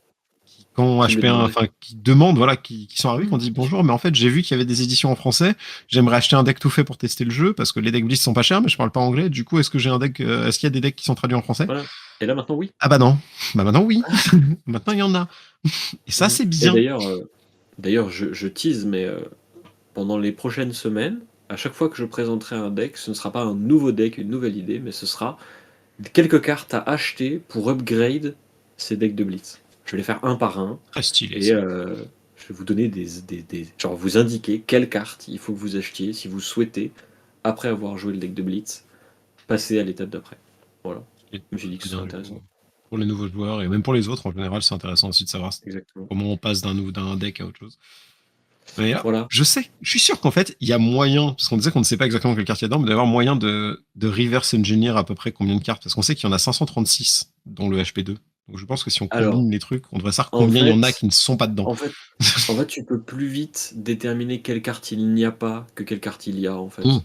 qui, quand qui me HP1, demandaient. enfin, qui demandent, voilà, qui sont arrivés, qui Hmm, ont dit bonjour, mais en fait, j'ai vu qu'il y avait des éditions en français. J'aimerais acheter un deck tout fait pour tester le jeu parce que les decks Blitz sont pas chers, mais je parle pas anglais. Du coup, est-ce que j'ai un deck, est-ce qu'il y a des decks qui sont traduits en français? voilà. Et là maintenant, oui. Ah bah non. Bah maintenant, oui. Maintenant, il y en a. Et ça, Mhm. c'est Et bien. d'ailleurs, je tease, mais pendant les prochaines semaines, à chaque fois que je présenterai un deck, ce ne sera pas un nouveau deck, une nouvelle idée, mais ce sera quelques cartes à acheter pour upgrade ces decks de Blitz. Je vais les faire un par un Très stylé, et ça. je vais vous donner genre vous indiquer quelle carte il faut que vous achetiez si vous souhaitez, après avoir joué le deck de Blitz, passer à l'étape d'après. Voilà. Et Je me suis dit que très ce serait bien, du coup. intéressant. Pour les nouveaux joueurs et même pour les autres, en général, c'est intéressant aussi de savoir Exactement. comment on passe d'un deck à autre chose. Mais là, Voilà. je suis sûr qu'en fait, il y a moyen, parce qu'on disait qu'on ne sait pas exactement quelle carte il y a dedans, mais d'avoir moyen de reverse engineer à peu près combien de cartes, parce qu'on sait qu'il y en a 536 dans le HP2. Donc je pense que si on Alors, combine les trucs, on devrait savoir en combien il y en a fait, qui ne sont pas dedans. en fait, en fait, tu peux plus vite déterminer quelle carte il n'y a pas que quelle carte il y a, en Hmm.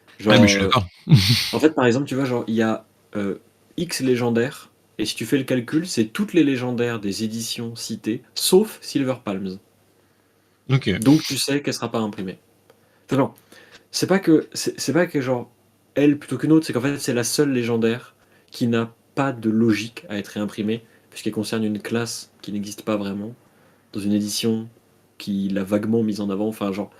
fait. Ouais, mais Genre, je suis d'accord. en fait, par exemple, tu vois, genre, il y a X légendaires, et si tu fais le calcul, c'est toutes les légendaires des éditions citées, sauf Silver Palms. Ok. Donc tu sais qu'elle sera pas imprimée. Enfin, non, c'est pas que genre elle plutôt qu'une autre, c'est qu'en fait c'est la seule légendaire qui n'a pas de logique à être réimprimée, puisqu'elle concerne une classe qui n'existe pas vraiment, dans une édition qui l'a vaguement mise en avant. Enfin, genre,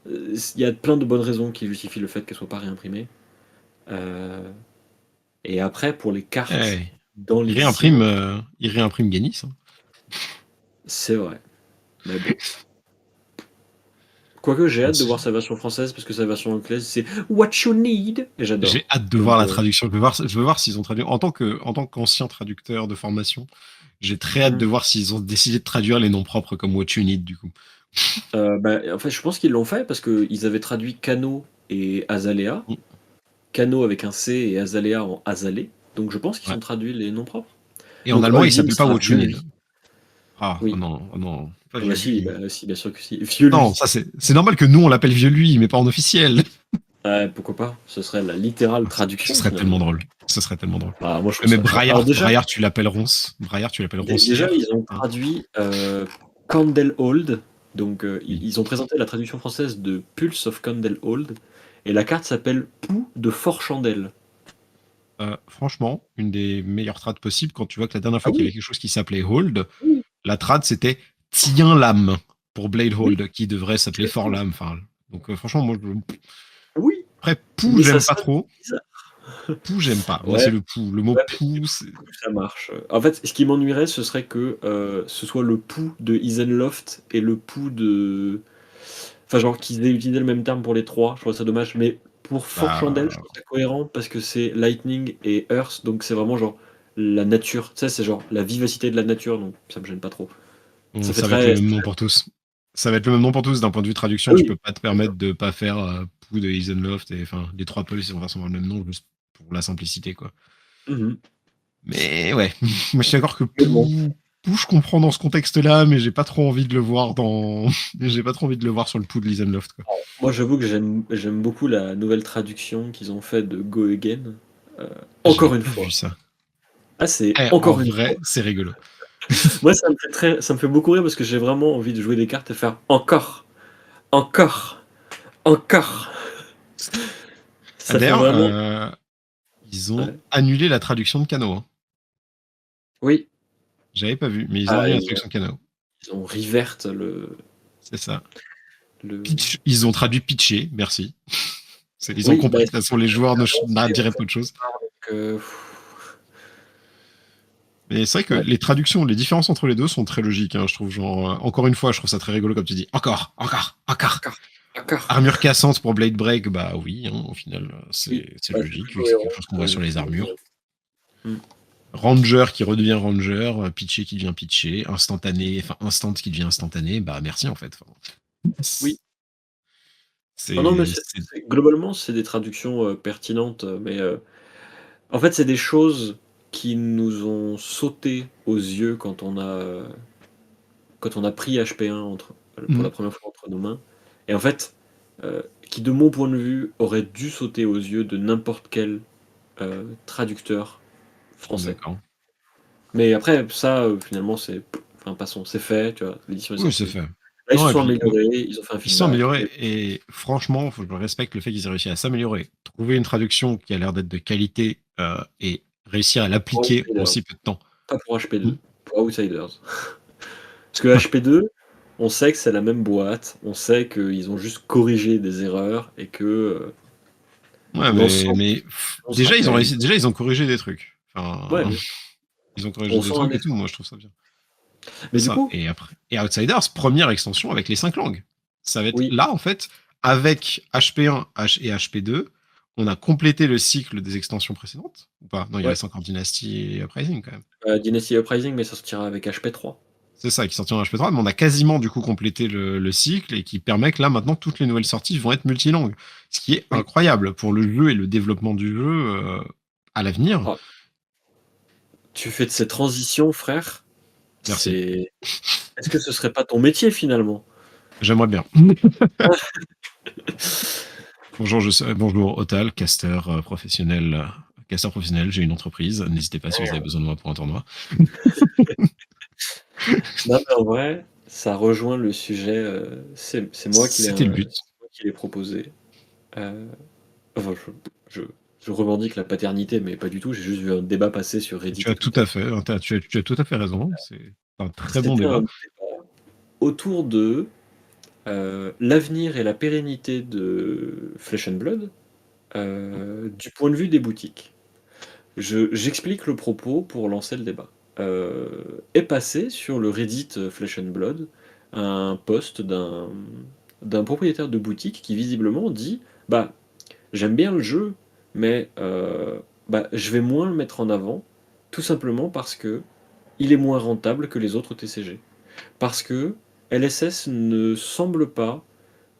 il y a plein de bonnes raisons qui justifient le fait qu'elle soit pas réimprimée. Euh, et après, pour les cartes Eh, dans l'édition, il réimprime Genis, hein. c'est vrai. Mais bon. Quoique j'ai hâte de voir sa version française parce que sa version anglaise c'est What you need et J'ai j'adore. hâte de voir Donc la traduction. Je veux voir s'ils ont traduit. En tant qu'ancien traducteur de formation, J'ai très hâte de Mmh. voir s'ils ont décidé de traduire les noms propres comme What You Need, du coup. Bah, en fait, je pense qu'ils l'ont fait parce qu'ils avaient traduit Kano et Azalea. Mm. Kano avec un C et Azalea en Azalée. Donc je pense qu'ils Ouais. ont traduit les noms propres. Et en Donc allemand, il Holdim s'appelle pas sera What You vieux Need. lui. Ah, Oui. oh non, pas Ah bah vieux si, lui. bien sûr que si. Vieux Non, lui. ça c'est normal que nous on l'appelle vieux lui, mais pas en officiel. Pourquoi pas? Ce serait la littérale Ce traduction serait tellement finalement. drôle. Ce serait tellement drôle. Ah, moi je trouve Mais ça. Alors déjà, Braillard, tu l'appelles Ronce. Braillard, tu l'appelles déjà Roncière. ils ont Hein. traduit Candlehold. Donc Oui. ils ont présenté la traduction française de Pulse of Candlehold. Et la carte s'appelle Poux de Fort Chandelle. Franchement, une des meilleures trades possibles quand tu vois que la dernière Ah fois qu'il y oui, avait quelque chose qui s'appelait Hold, oui, la trad c'était Tiens l'âme pour Blade oui, Hold, qui devrait s'appeler Fort l'âme. Enfin, donc franchement, moi, oui. après, Pou, Mais ça j'aime pas sonne trop. bizarre. Pou, j'aime pas. Moi, Ouais, c'est le Pou. Le mot ouais, mais Pou, c'est. ça marche. En fait, ce qui m'ennuierait, ce serait que ce soit le pouls de Isenloft et le pouls de. Enfin, genre qu'ils aient utilisé le même terme pour les trois. Je trouve ça dommage. Mais pour Fort Chandelle, je Bah, trouve ça cohérent parce que c'est Lightning et Earth. Donc c'est vraiment genre la nature. Tu sais, c'est genre la vivacité de la nature. Donc ça me gêne pas trop. Ça fait ça va être le très. même nom pour tous. Ça va être le même nom pour tous. D'un point de vue Ah traduction, tu oui, peux pas te permettre de pas faire Pou de Isenloft. Et enfin, les trois pôles, ils vont avoir le même nom, juste pour la simplicité, quoi. mhm. Mais ouais, moi je suis d'accord que Mais bon. Pou, je comprends dans ce contexte-là, mais j'ai pas trop envie de le voir dans. J'ai pas trop envie de le voir sur le Pou de Lizenloft, quoi. Moi, j'avoue que j'aime beaucoup la nouvelle traduction qu'ils ont fait de Go Again. Euh, Je l'ai encore une pas vu fois. ça. Ah, c'est Eh, en encore une fois. vrai, c'est rigolo. Moi, ça me fait beaucoup rire parce que j'ai vraiment envie de jouer des cartes et faire encore, encore, encore. Ah, Ça fait d'ailleurs, vraiment. ils ont Ouais. annulé la traduction de Kano. Hein. Oui. J'avais pas vu, mais ils ont Ah, annulé la traduction de Kano. ils ont revert le, C'est ça. le. Pitch, ils ont traduit pitché, merci. Ils ont Oui, bah, compris que de toute façon les joueurs ne diraient pas autre chose. donc, Mais c'est vrai que ouais. les traductions, les différences entre les deux sont très logiques, hein, je trouve. Genre, encore une fois, je trouve ça très rigolo comme tu dis. Encore, encore, encore. Encore, encore. Armure cassante pour Blade Break, bah oui, hein, au final, Oui, c'est bah, c'est plus logique, vu que c'est quelque cohérent chose qu'on voit sur les armures. Hmm. Ranger qui redevient Ranger, pitché qui devient pitché, instantané, enfin instant qui devient instantané, bah merci en fait. Enfin, Oui. Ah non, mais c'est, c'est- globalement, c'est des traductions pertinentes, mais en fait, c'est des choses qui nous ont sauté aux yeux quand on a pris HP1 pour Mhm. la première fois entre nos mains. Et en fait, qui de mon point de vue aurait dû sauter aux yeux de n'importe quel traducteur français. D'accord. Mais après, ça, finalement, enfin, passons, c'est fait, tu vois, l'édition est Oui, c'est sortie. fait. Là, ils se Non, et sont puis améliorés, ils ont fait un ils se sont feedback. améliorés et franchement, je respecte le fait qu'ils aient réussi à s'améliorer, trouver une traduction qui a l'air d'être de qualité et réussir à Pour l'appliquer en Outsiders, si peu de temps. pas pour HP2, Mhm. pour Outsiders. Parce que HP2, on sait que c'est la même boîte, on sait qu'ils ont juste corrigé des erreurs et que Ouais, l'ensemble sera déjà ils quand ont même. réussi, déjà ils ont corrigé des trucs. Ouais, Enfin, ils ont corrigé on des sent un trucs et tout. effort. Moi, je trouve ça bien. C'est Mais du ça. coup, Et après, et Outsiders, première extension avec les 5 langues. Ça va être oui, là, en fait, avec HP1 et HP2, on a complété le cycle des extensions précédentes. Ou pas? Non, il ouais, reste encore Dynasty et Uprising quand même. Dynasty Uprising, mais ça sortira avec HP3. C'est ça qui sortira en HP3, mais on a quasiment du coup complété le cycle et qui permet que là maintenant toutes les nouvelles sorties vont être multilangues. Ce qui est Oui. incroyable pour le jeu et le développement du jeu à l'avenir. Ah, tu fais de ces transitions, frère. Merci. C'est. Est-ce que ce serait pas ton métier finalement? J'aimerais bien. Bonjour, bonjour Otal, caster professionnel, j'ai une entreprise. N'hésitez pas si vous avez besoin de moi pour un tournoi. Non, mais en vrai, ça rejoint le sujet. C'est moi C'était le but. qui l'ai proposé. Euh, enfin, je, je revendique la paternité, mais pas du tout. J'ai juste vu un débat passer sur Reddit Tu as et tout Twitter. à fait, tu as tout à fait raison. C'est un très bon C'était un débat. débat autour de l'avenir et la pérennité de Flesh and Blood du point de vue des boutiques. J'explique le propos pour lancer le débat. Est passé sur le Reddit Flesh and Blood un post d'un propriétaire de boutique qui visiblement dit bah j'aime bien le jeu mais bah, je vais moins le mettre en avant tout simplement parce que il est moins rentable que les autres TCG. Parce que LSS ne semble pas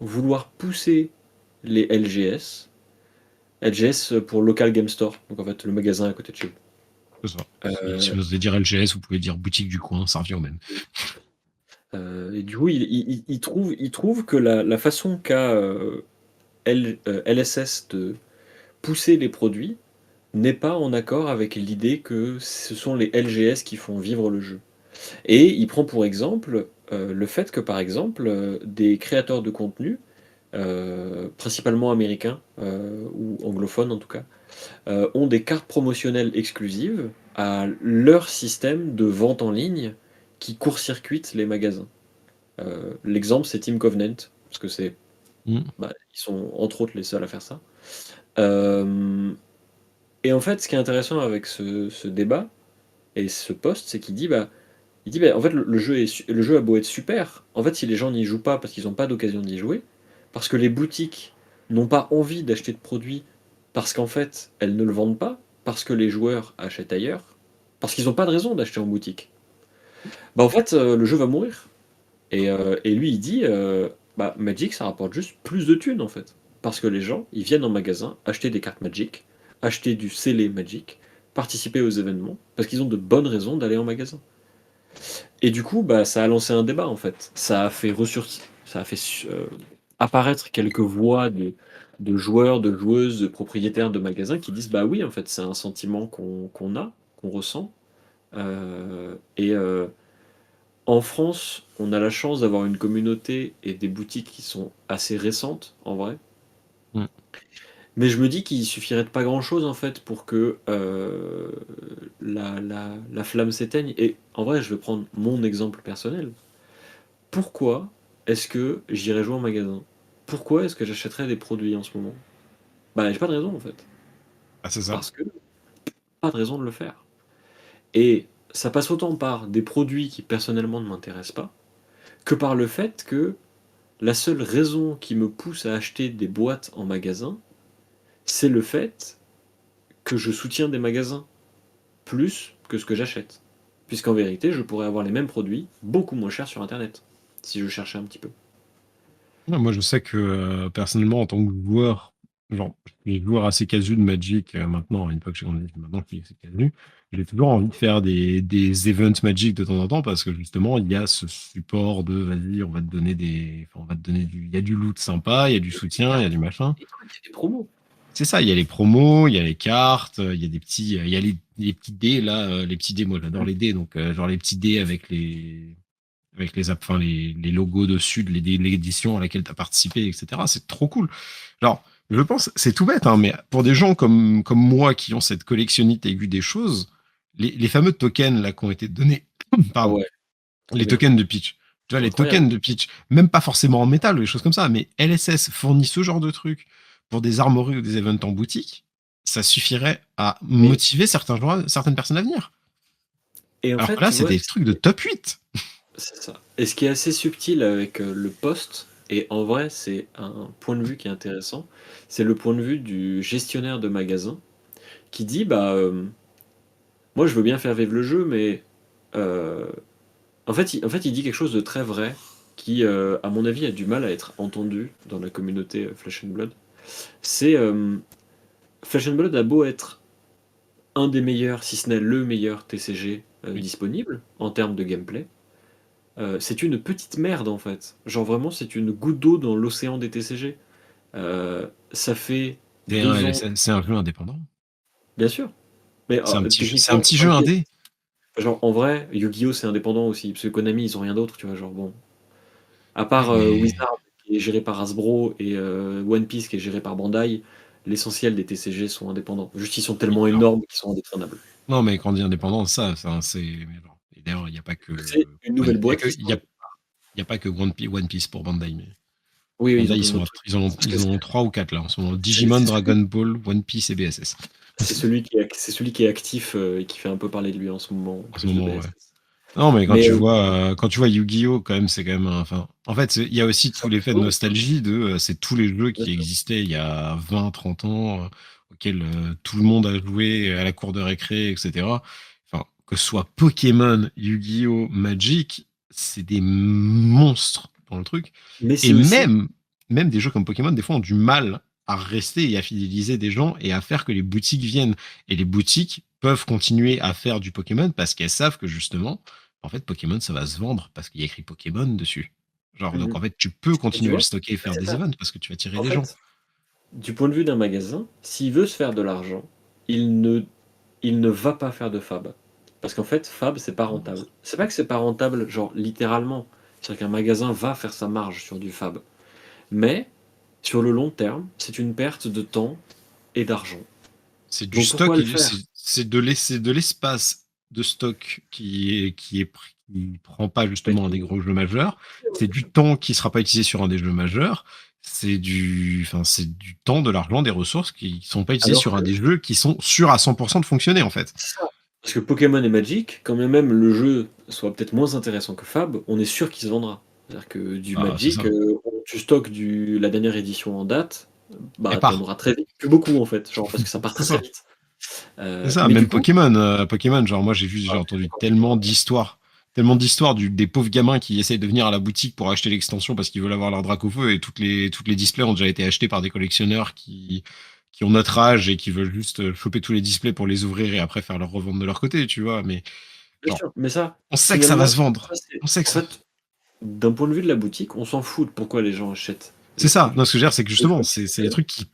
vouloir pousser les LGS. LGS pour Local Game Store, donc en fait le magasin à côté de chez vous. C'est ça. Si Euh, vous osez dire LGS, vous pouvez dire boutique du coin, ça revient au même. et du coup, il trouve que la façon qu'a LSS de pousser les produits n'est pas en accord avec l'idée que ce sont les LGS qui font vivre le jeu. Et il prend pour exemple le fait que, par exemple, des créateurs de contenu, principalement américains ou anglophones en tout cas, ont des cartes promotionnelles exclusives à leur système de vente en ligne qui court-circuite les magasins. L'exemple, c'est Team Covenant, parce que Mm. ils sont entre autres les seuls à faire ça. Euh, et en fait, ce qui est intéressant avec ce débat et ce post, c'est qu'il dit, en fait, le jeu a beau être super, en fait, si les gens n'y jouent pas parce qu'ils n'ont pas d'occasion d'y jouer, parce que les boutiques n'ont pas envie d'acheter de produits, parce qu'en fait, elles ne le vendent pas, parce que les joueurs achètent ailleurs, parce qu'ils n'ont pas de raison d'acheter en boutique, en fait, le jeu va mourir. Et lui, il dit, Magic, ça rapporte juste plus de thunes, en fait. Parce que les gens, ils viennent en magasin acheter des cartes Magic, acheter du scellé Magic, participer aux événements, parce qu'ils ont de bonnes raisons d'aller en magasin. Et du coup, ça a lancé un débat en fait. Ça a fait apparaître quelques voix de joueurs, de joueuses, de propriétaires de magasins qui disent bah oui, en fait, c'est un sentiment qu'on a, qu'on ressent. Et en France, on a la chance d'avoir une communauté et des boutiques qui sont assez récentes en vrai. Mm. Mais je me dis qu'il suffirait de pas grand-chose en fait pour que la flamme s'éteigne. Et en vrai, je vais prendre mon exemple personnel. Pourquoi est-ce que j'irais jouer en magasin? Pourquoi est-ce que j'achèterais des produits en ce moment? J'ai pas de raison en fait. Ah, c'est ça. Parce que pas de raison de le faire. Et ça passe autant par des produits qui personnellement ne m'intéressent pas, que par le fait que la seule raison qui me pousse à acheter des boîtes en magasin, c'est le fait que je soutiens des magasins plus que ce que j'achète. Puisqu'en vérité, je pourrais avoir les mêmes produits beaucoup moins chers sur Internet, si je cherchais un petit peu. Ouais, moi, je sais que personnellement, en tant que joueur, genre, je suis joueur assez casu de Magic maintenant, à une époque, maintenant que je suis assez casu, j'ai toujours envie de faire des events Magic de temps en temps parce que justement, il y a ce support de vas-y, on va te donner on va te donner il y a du loot sympa, il y a du Et des soutien, il y a cartes, du machin. et tout, il y a des promos. C'est ça, il y a les promos, il y a les cartes, il y a des petits, il y a les petits dés là, les petits dés, moi j'adore les dés, donc genre les petits dés avec enfin, les logos dessus de l'édition à laquelle tu as participé, etc. C'est trop cool. Genre, je pense, c'est tout bête, hein, mais pour des gens comme moi qui ont cette collectionnite aiguë des choses, les fameux tokens là qui ont été donnés, Ah pardon, ouais, trop les bien. tokens de pitch. Tu vois, les Incroyable. tokens de pitch, même pas forcément en métal ou des choses comme ça, mais LSS fournit ce genre de trucs pour des armories ou des events en boutique, ça suffirait à Mais, motiver certains joueurs, certaines personnes à venir. et en Alors que fait, là, tu c'est vois, des trucs de top 8. c'est ça. Et ce qui est assez subtil avec le poste, et en vrai, c'est un point de vue qui est intéressant, c'est le point de vue du gestionnaire de magasin qui dit, moi je veux bien faire vivre le jeu, mais euh, en fait, il dit quelque chose de très vrai qui, à mon avis, a du mal à être entendu dans la communauté Flesh and Blood. C'est Flesh and Blood a beau être un des meilleurs, si ce n'est le meilleur TCG Oui. disponible en termes de gameplay. C'est une petite merde en fait. Genre vraiment, c'est une goutte d'eau dans l'océan des TCG. Ça fait 2 ans, C'est un jeu indépendant. bien sûr. Mais C'est un techniquement, petit jeu t'inquiète. indé. Genre en vrai, Yu-Gi-Oh c'est indépendant aussi, parce que Konami ils ont rien d'autre, tu vois. Genre bon, à Ouais, part mais Wizard qui est géré par Hasbro et One Piece qui est géré par Bandai, l'essentiel des TCG sont indépendants. Juste ils sont oui, tellement alors, énormes qu'ils sont indétrônables. non, mais quand on dit indépendant, c'est. Mais genre, et d'ailleurs, il n'y a pas que. C'est une nouvelle boîte qui sort. Il y a pas que One Piece pour Bandai. Mais Oui, oui, ils Bandai, ont plein d'autres trucs. Parce que ils en ont 3 ou 4 là en ce moment. c'est Digimon, c'est Dragon celui, Ball, One Piece et BSS. c'est celui qui est actif et qui fait un peu parler de lui en ce moment, En ce plus de moment, ouais. BSS. Non, mais Mais quand tu vois Yu-Gi-Oh, quand même, c'est quand même enfin, en fait, il y a aussi c'est tout un peu l'effet de faux, nostalgie c'est tous les jeux bien qui sûr. existaient il y a 20, 30 ans, auxquels tout le monde a joué à la cour de récré, etc. Enfin, que ce soit Pokémon, Yu-Gi-Oh, Magic, c'est des monstres dans le truc. Mais Et c'est aussi même des jeux comme Pokémon, des fois, ont du mal à rester et à fidéliser des gens et à faire que les boutiques viennent. Et les boutiques peuvent continuer à faire du Pokémon parce qu'elles savent que justement, en fait, Pokémon, ça va se vendre parce qu'il y a écrit Pokémon dessus. Genre, donc mmh en fait, tu peux et tu continuer à le vois? stocker et Bah, faire c'est des ça. events parce que tu vas tirer En des gens. fait, du point de vue d'un magasin, s'il veut se faire de l'argent, il ne il ne va pas faire de fab. Parce qu'en fait, fab, c'est pas rentable. C'est pas que c'est pas rentable, genre littéralement. C'est-à-dire qu'un magasin va faire sa marge sur du fab. Mais, sur le long terme, c'est une perte de temps et d'argent. C'est du Donc pourquoi stock, le faire? c'est de de l'espace de stock qui prend pas Bah, justement un des qui gros jeux majeurs. C'est du temps qui sera pas utilisé sur un des jeux majeurs. C'est du temps, de l'argent, des ressources qui sont pas utilisés alors sur un que des jeux qui sont sûrs à 100% de fonctionner en fait. c'est ça. Parce que Pokémon et Magic, quand bien même le jeu soit peut-être moins intéressant que Fab, on est sûr qu'il se vendra. C'est-à-dire que du Bah, c'est Magic, ça. tu stockes la dernière édition en date, Elle bah t'en part. auras très vite plus beaucoup en fait, genre parce que ça part C'est très très ça. vite. C'est ça, Mais du même coup, Pokémon, Pokémon, genre moi j'ai ah, entendu Pokémon, tellement d'histoires des pauvres gamins qui essayent de venir à la boutique pour acheter l'extension parce qu'ils veulent avoir leur Dracofeu et toutes les displays ont déjà été achetés par des collectionneurs qui ont notre âge et qui veulent juste choper tous les displays pour les ouvrir et après faire leur revente de leur côté, tu vois. Mais bien genre, sûr, mais ça, on sait que ça va finalement, se ça vendre. c'est On sait que en ça. fait, d'un point de vue de la boutique, on s'en fout de pourquoi les gens achètent C'est les ça. Non, produits. ce que je veux dire, c'est que Le justement, truc, c'est c'est que des trucs qui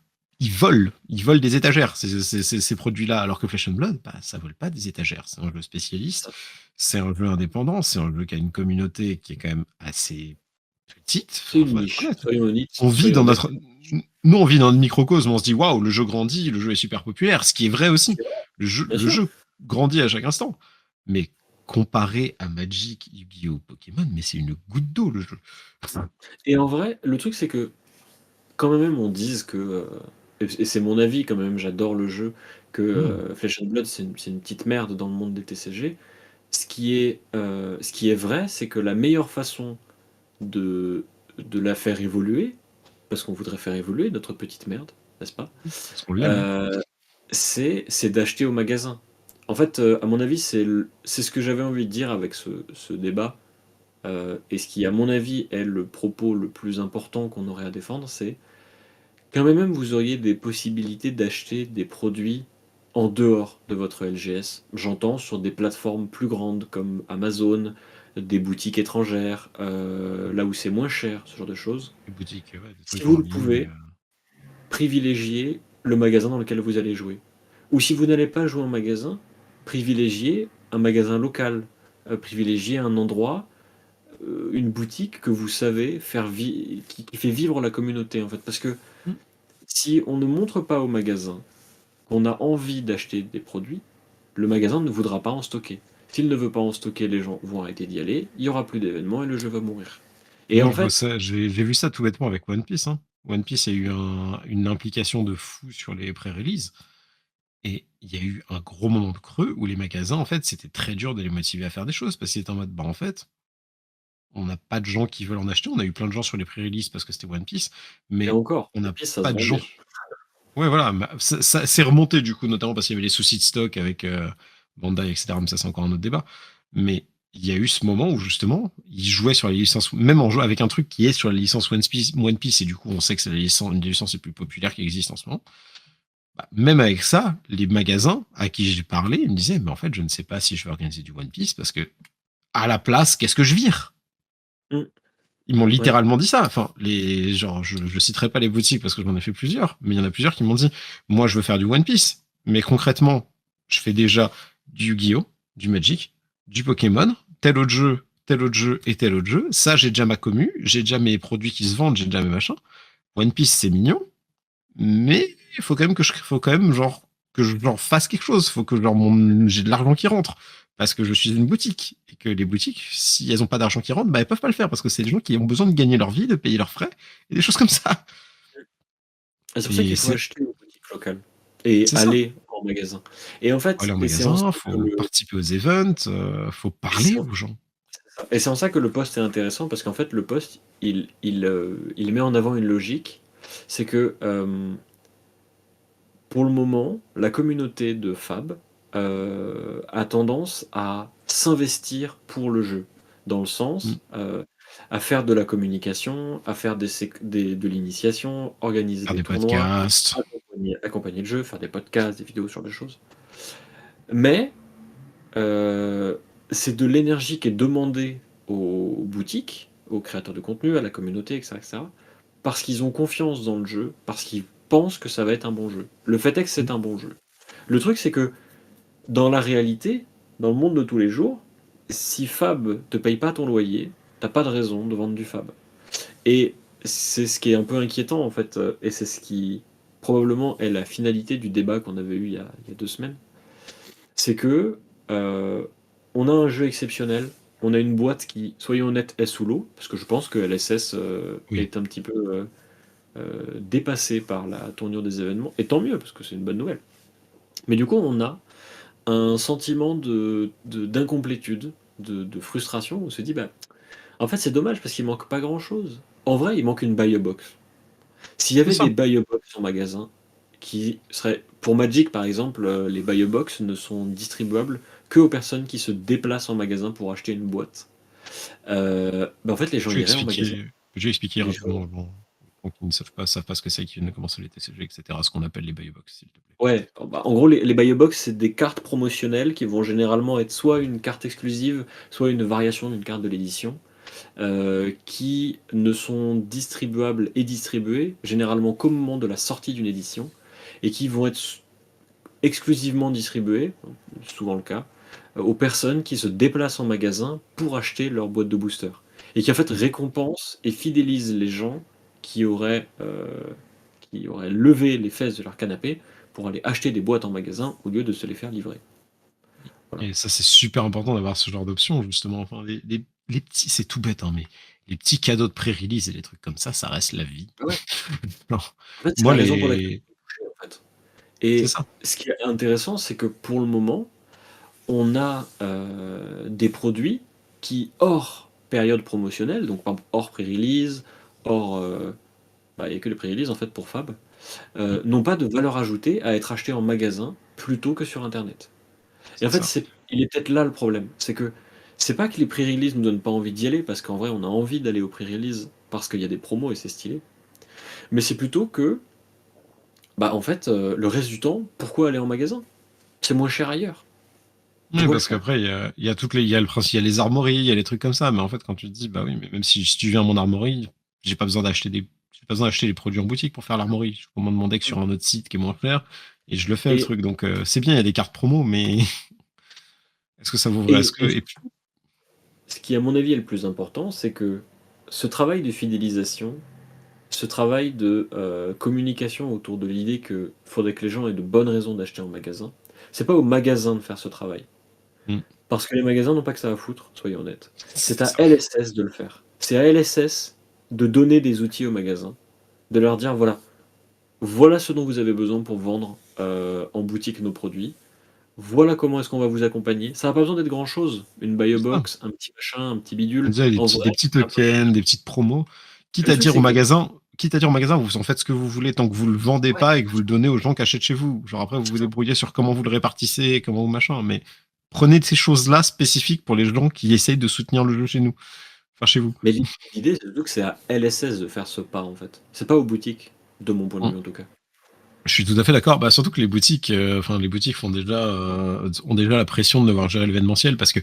ils volent des étagères, ces produits-là, alors que Flesh and Blood, bah, ça vole pas des étagères. C'est un jeu spécialiste, c'est un jeu indépendant, c'est un jeu qui a une communauté qui est quand même assez petite. c'est Enfin, une faut être niche, honnête. soyons honnêtes, On vit soyons dans honnêtes. notre, nous, on vit dans notre microcosme. On se dit, waouh, le jeu grandit, le jeu est super populaire, ce qui est vrai aussi. C'est vrai, bien Le sûr. jeu grandit à chaque instant. Mais comparé à Magic, Yu-Gi-Oh, Pokémon, mais c'est une goutte d'eau le jeu. Et en vrai, le truc c'est que quand même on dise que, et c'est mon avis quand même, j'adore le jeu, que Hmm. Flesh and Blood c'est une petite merde dans le monde des TCG. Ce qui est vrai, c'est que la meilleure façon de, de la faire évoluer, parce qu'on voudrait faire évoluer notre petite merde, n'est-ce pas? Parce qu'on l'aime. Euh, c'est d'acheter au magasin. En fait, à mon avis, c'est ce que j'avais envie de dire avec ce débat. Et ce qui, à mon avis, est le propos le plus important qu'on aurait à défendre, c'est quand même vous auriez des possibilités d'acheter des produits en dehors de votre LGS. J'entends sur des plateformes plus grandes comme Amazon, des boutiques étrangères, là où c'est moins cher, ce genre de choses. Les boutiques, ouais, des Si trucs vous en le ligne. pouvez, privilégiez le magasin dans lequel vous allez jouer. Ou si vous n'allez pas jouer en magasin, privilégiez un magasin local. Privilégiez un endroit, une boutique que vous savez qui fait vivre la communauté en fait. Parce que Hmm. si on ne montre pas au magasin qu'on a envie d'acheter des produits, le magasin ne voudra pas en stocker. S'il ne veut pas en stocker, les gens vont arrêter d'y aller, il n'y aura plus d'événements et le jeu va mourir. Et Moi, en je vois fait, ça, j'ai vu ça tout bêtement avec One Piece, hein. One Piece, il y a eu une implication de fou sur les pré-releases. Et il y a eu un gros moment de creux où les magasins, en fait, c'était très dur de les motiver à faire des choses parce qu'ils étaient en mode, bah, en fait, on n'a pas de gens qui veulent en acheter. On a eu plein de gens sur les pré-releases parce que c'était One Piece, et mais encore, on et n'a puis ça se pas de vend gens. bien. Ouais, voilà, ça s'est remonté du coup, notamment parce qu'il y avait les soucis de stock avec Bandai, etc. Mais ça, c'est encore un autre débat. Mais il y a eu ce moment où justement, ils jouaient sur les licences, même en jouant avec un truc qui est sur les licences One Piece, et du coup, on sait que c'est une des licences les plus populaires qui existent en ce moment. Bah, même avec ça, les magasins à qui j'ai parlé, ils me disaient, mais en fait, je ne sais pas si je vais organiser du One Piece parce que à la place, qu'est-ce que je vire? Mm, Ils m'ont ouais. littéralement dit ça. Enfin, genre, je citerai pas les boutiques parce que j'en ai fait plusieurs, mais il y en a plusieurs qui m'ont dit, moi, je veux faire du One Piece. Mais concrètement, je fais déjà du Yu-Gi-Oh, du Magic, du Pokémon, tel autre jeu et tel autre jeu. Ça, j'ai déjà ma commu, j'ai déjà mes produits qui se vendent, j'ai déjà mes machins. One Piece, c'est mignon, mais il faut quand même faut quand même genre que je genre fasse quelque chose. Faut que genre j'ai de l'argent qui rentre parce que je suis une boutique et que les boutiques, si elles ont pas d'argent qui rentre, bah elles peuvent pas le faire parce que c'est des gens qui ont besoin de gagner leur vie, de payer leurs frais et des choses comme ça. Et c'est pour ça Et qu'il faut acheter aux boutiques locales et c'est ça. aller en magasin. Et en Faut aller fait, en et c'est en ça magasin, que faut participer aux events, faut et c'est parler en aux gens. et c'est en ça que le post est intéressant parce qu'en fait, le post, il met en avant une logique, c'est que pour le moment, la communauté de Fab a tendance à s'investir pour le jeu. Dans le Mmh. sens, à faire de la communication, à faire de l'initiation, organiser Faire des des tournois, podcasts. accompagner le jeu, faire des podcasts, des vidéos, ce genre de choses. Mais c'est de l'énergie qui est demandée aux boutiques, aux créateurs de contenu, à la communauté, etc., parce qu'ils ont confiance dans le jeu, parce qu'ils pensent que ça va être un bon jeu. Le fait est que Mmh. c'est un bon jeu. Le truc, c'est que dans la réalité, dans le monde de tous les jours, si Fab te paye pas ton loyer, t'as pas de raison de vendre du Fab. Et c'est ce qui est un peu inquiétant en fait, et c'est ce qui probablement est la finalité du débat qu'on avait eu il y a 2 semaines. C'est que on a un jeu exceptionnel, on a une boîte qui, soyons honnêtes, est sous l'eau, parce que je pense que LSS Oui. est un petit peu dépassée par la tournure des événements, et tant mieux, parce que c'est une bonne nouvelle. Mais du coup, on a un sentiment d'incomplétude, de frustration, où on se dit, bah, en fait, c'est dommage parce qu'il manque pas grand-chose. En vrai, il manque une buy box. S'il y C'est avait ça. des buy box en magasin, qui seraient, pour Magic par exemple, les buy box ne sont distribuables que aux personnes qui se déplacent en magasin pour acheter une boîte. Bah, en fait, les gens iraient en magasin. Je vais expliquer Les gens- rapidement avant, pour qui ne savent pas ce que c'est, qui viennent de commencer les TCG, etc., ce qu'on appelle les buy box, s'il te plaît. Ouais, bah, en gros, les buy box, c'est des cartes promotionnelles qui vont généralement être soit une carte exclusive, soit une variation d'une carte de l'édition. Qui ne sont distribuables et distribués généralement qu'au moment de la sortie d'une édition et qui vont être exclusivement distribués, souvent le cas, aux personnes qui se déplacent en magasin pour acheter leur boîte de booster et qui en fait Mmh. récompensent et fidélisent les gens qui auraient levé les fesses de leur canapé pour aller acheter des boîtes en magasin au lieu de se les faire livrer. Voilà. Et ça, c'est super important d'avoir ce genre d'option, justement. Enfin, les petits, c'est tout bête, hein, mais les petits cadeaux de pré-release et les trucs comme ça reste la vie. Ouais. Non. En fait, c'est Moi, la raison pour laquelle les. on est touché, en fait. C'est Et ça. ce qui est intéressant, c'est que pour le moment, on a des produits qui, hors période promotionnelle, donc par exemple, hors pré-release, hors. Bah, il n'y a que les pré-release en fait pour Fab, Mmh. n'ont pas de valeur ajoutée à être achetés en magasin plutôt que sur Internet. Et en C'est fait, ça. il est peut-être là le problème. C'est que c'est pas que les pré-release nous donnent pas envie d'y aller, parce qu'en vrai, on a envie d'aller au pré-release parce qu'il y a des promos et c'est stylé. Mais c'est plutôt que, bah en fait, le reste du temps, pourquoi aller en magasin? C'est moins cher ailleurs. Oui, Pourquoi le parce faire? qu'après, il y a le principe, il y a les armories, il y a les trucs comme ça. Mais en fait, quand tu te dis, bah oui, mais même si tu viens à mon armorie, j'ai pas besoin d'acheter les produits en boutique pour faire l'armorie. Je peux m'en demander que sur un autre site qui est moins cher. Et je le fais, le Et, truc. Donc, c'est bien, il y a des cartes promo, mais est-ce que ça vaut vrai? Est-ce que, et et puis, ce qui, à mon avis, est le plus important, c'est que ce travail de fidélisation, ce travail de communication autour de l'idée qu'il faudrait que les gens aient de bonnes raisons d'acheter en magasin, c'est pas au magasin de faire ce travail. hmm, Parce que les magasins n'ont pas que ça à foutre, soyons honnêtes. C'est c'est à ça. LSS de le faire. C'est à LSS de donner des outils aux magasins, de leur dire voilà ce dont vous avez besoin pour vendre en boutique nos produits. Voilà comment est-ce qu'on va vous accompagner. Ça n'a pas besoin d'être grand-chose. Une buy a C'est ça. box, un petit machin, un petit bidule. Déjà, En vrai, des petits c'est un peu cher. tokens, des petites promos. Le truc, c'est que Quitte à dire au magasin, vous en faites ce que vous voulez tant que vous le vendez ouais, pas et que vous le donnez aux gens qui achètent chez vous. Genre après, vous vous débrouillez sur comment vous le répartissez, comment vous machin. Mais prenez de ces choses-là spécifiques pour les gens qui essayent de soutenir le jeu chez nous. Enfin, chez vous. mais l'idée, c'est surtout que c'est à LSS de faire ce pas, en fait. C'est pas aux boutiques, de mon point de Mm. vue en tout cas. Je suis tout à fait d'accord. Bah, surtout que les boutiques ont déjà la pression de devoir gérer l'événementiel parce que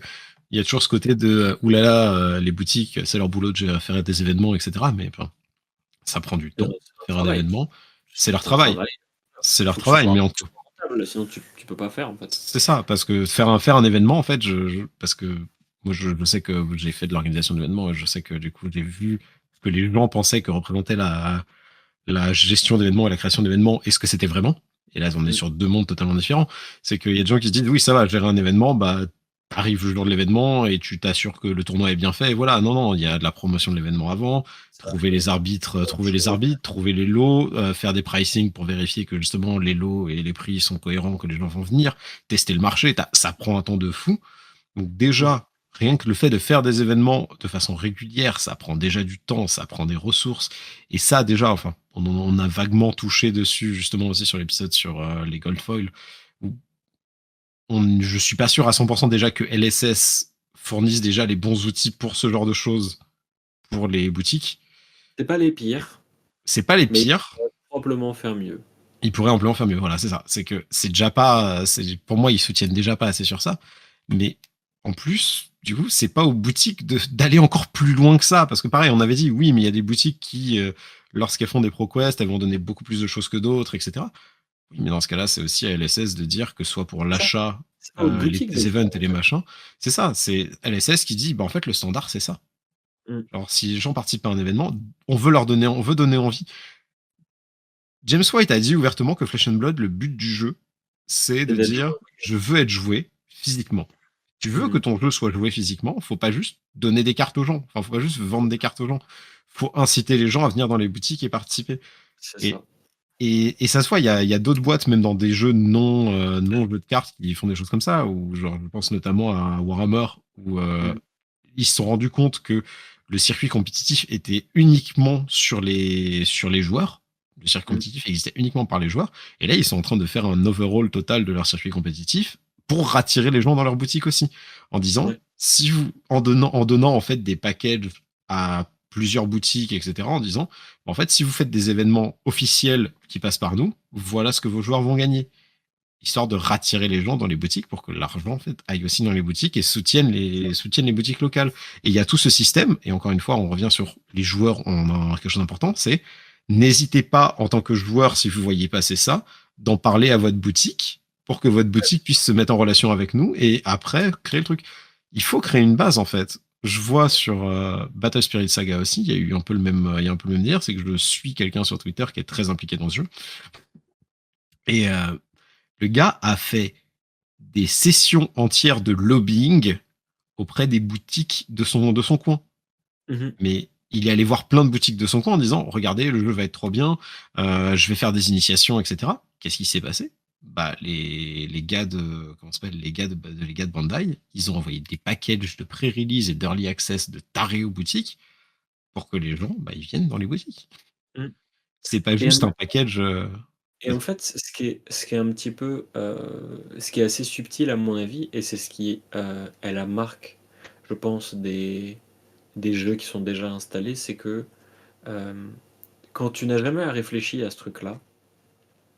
il y a toujours ce côté de, oulala, les boutiques, c'est leur boulot de faire des événements, etc. Mais enfin, ça prend du temps, C'est un faire un travail. événement. C'est leur C'est un travail. travail. C'est leur Faut que ce travail, soit mais rentable, sinon tu peux pas faire, en fait. c'est ça, parce que faire un événement, en fait, parce que moi, je sais que j'ai fait de l'organisation d'événements, et je sais que du coup, j'ai vu ce que les gens pensaient que représentait la gestion d'événements et la création d'événements, et ce que c'était vraiment. Et là, on est Mm. sur deux mondes totalement différents. C'est qu'il y a des gens qui se disent, oui, ça va, gérer un événement, bah, t'arrives le jour de l'événement et tu t'assures que le tournoi est bien fait. Et voilà, non, non, il y a de la promotion de l'événement avant, Ça, c'est trouver les lots, faire des pricing pour vérifier que justement les lots et les prix sont cohérents, que les gens vont venir, tester le marché. Ça prend un temps de fou. Donc Mm. déjà, rien que le fait de faire des événements de façon régulière, ça prend déjà du temps, ça prend des ressources. Et ça, déjà, enfin, on a vaguement touché dessus, justement aussi sur l'épisode sur les gold foil, où je suis pas sûr à 100% déjà que LSS fournisse déjà les bons outils pour ce genre de choses pour les boutiques. C'est pas les pires, C'est pas les mais ils pires. pourraient probablement faire mieux. Ils pourraient amplement faire mieux. Voilà, c'est ça. C'est que c'est déjà pas. Pour moi, ils soutiennent déjà pas assez sur ça. Mais en plus, du coup, c'est pas aux boutiques d'aller encore plus loin que ça. Parce que pareil, on avait dit, oui, mais il y a des boutiques qui, lorsqu'elles font des ProQuest, elles vont donner beaucoup plus de choses que d'autres, etc. Oui, mais dans ce cas-là, c'est aussi à LSS de dire que soit pour Ça, l'achat, c'est pas aux boutiques de les le faire, events et en les fait. machins, c'est ça. C'est LSS qui dit, bah, en fait, le standard, c'est ça. Mmh. Alors, si les gens participent à un événement, on veut donner envie. James White a dit ouvertement que Flesh and Blood, le but du jeu, c'est C'est de d'être joué dire, au je veux être joué physiquement. Tu veux que Mmh. ton jeu soit joué physiquement, faut pas juste donner des cartes aux gens. Enfin, faut pas juste vendre des cartes aux gens. Faut inciter les gens à venir dans les boutiques et participer. C'est Et ça. et ça se voit, il y a d'autres boîtes, même dans des jeux non jeux de cartes, qui font des choses comme ça, ou genre, je pense notamment à Warhammer, où Mmh. ils se sont rendus compte que le circuit compétitif était uniquement sur les joueurs. Le circuit Mmh. compétitif existait uniquement par les joueurs. Et là, ils sont en train de faire un overhaul total de leur circuit compétitif pour rattirer les gens dans leur boutique aussi. En disant, Ouais. si vous, en donnant en fait des packages à plusieurs boutiques, etc., en disant, en fait, si vous faites des événements officiels qui passent par nous, voilà ce que vos joueurs vont gagner. Histoire de rattirer les gens dans les boutiques pour que l'argent, en fait, aille aussi dans les boutiques et soutienne les boutiques locales. Et il y a tout ce système, et encore une fois, on revient sur les joueurs, on a quelque chose d'important, c'est n'hésitez pas, en tant que joueur, si vous voyez passer ça, d'en parler à votre boutique pour que votre boutique puisse se mettre en relation avec nous et après créer le truc. Il faut créer une base, en fait. Je vois sur Battle Spirit Saga aussi, il y a eu un peu le même, il y a un peu le même dire, c'est que je suis quelqu'un sur Twitter qui est très impliqué dans ce jeu. Et le gars a fait des sessions entières de lobbying auprès des boutiques de son coin. Mmh. Mais il est allé voir plein de boutiques de son coin en disant, regardez, le jeu va être trop bien, je vais faire des initiations, etc. Qu'est-ce qui s'est passé? Bah, les gars de, comment ça s'appelle, les gars de Bandai, ils ont envoyé des packages de pré-release et d'early access de tarés aux boutiques pour que les gens, bah, ils viennent dans les boutiques. Mmh. C'est pas et juste un package. et en fait, ce qui est un petit peu, ce qui est assez subtil à mon avis et c'est ce qui, est la marque, je pense, des jeux qui sont déjà installés, c'est que, hem, quand tu n'as jamais réfléchi à ce truc-là,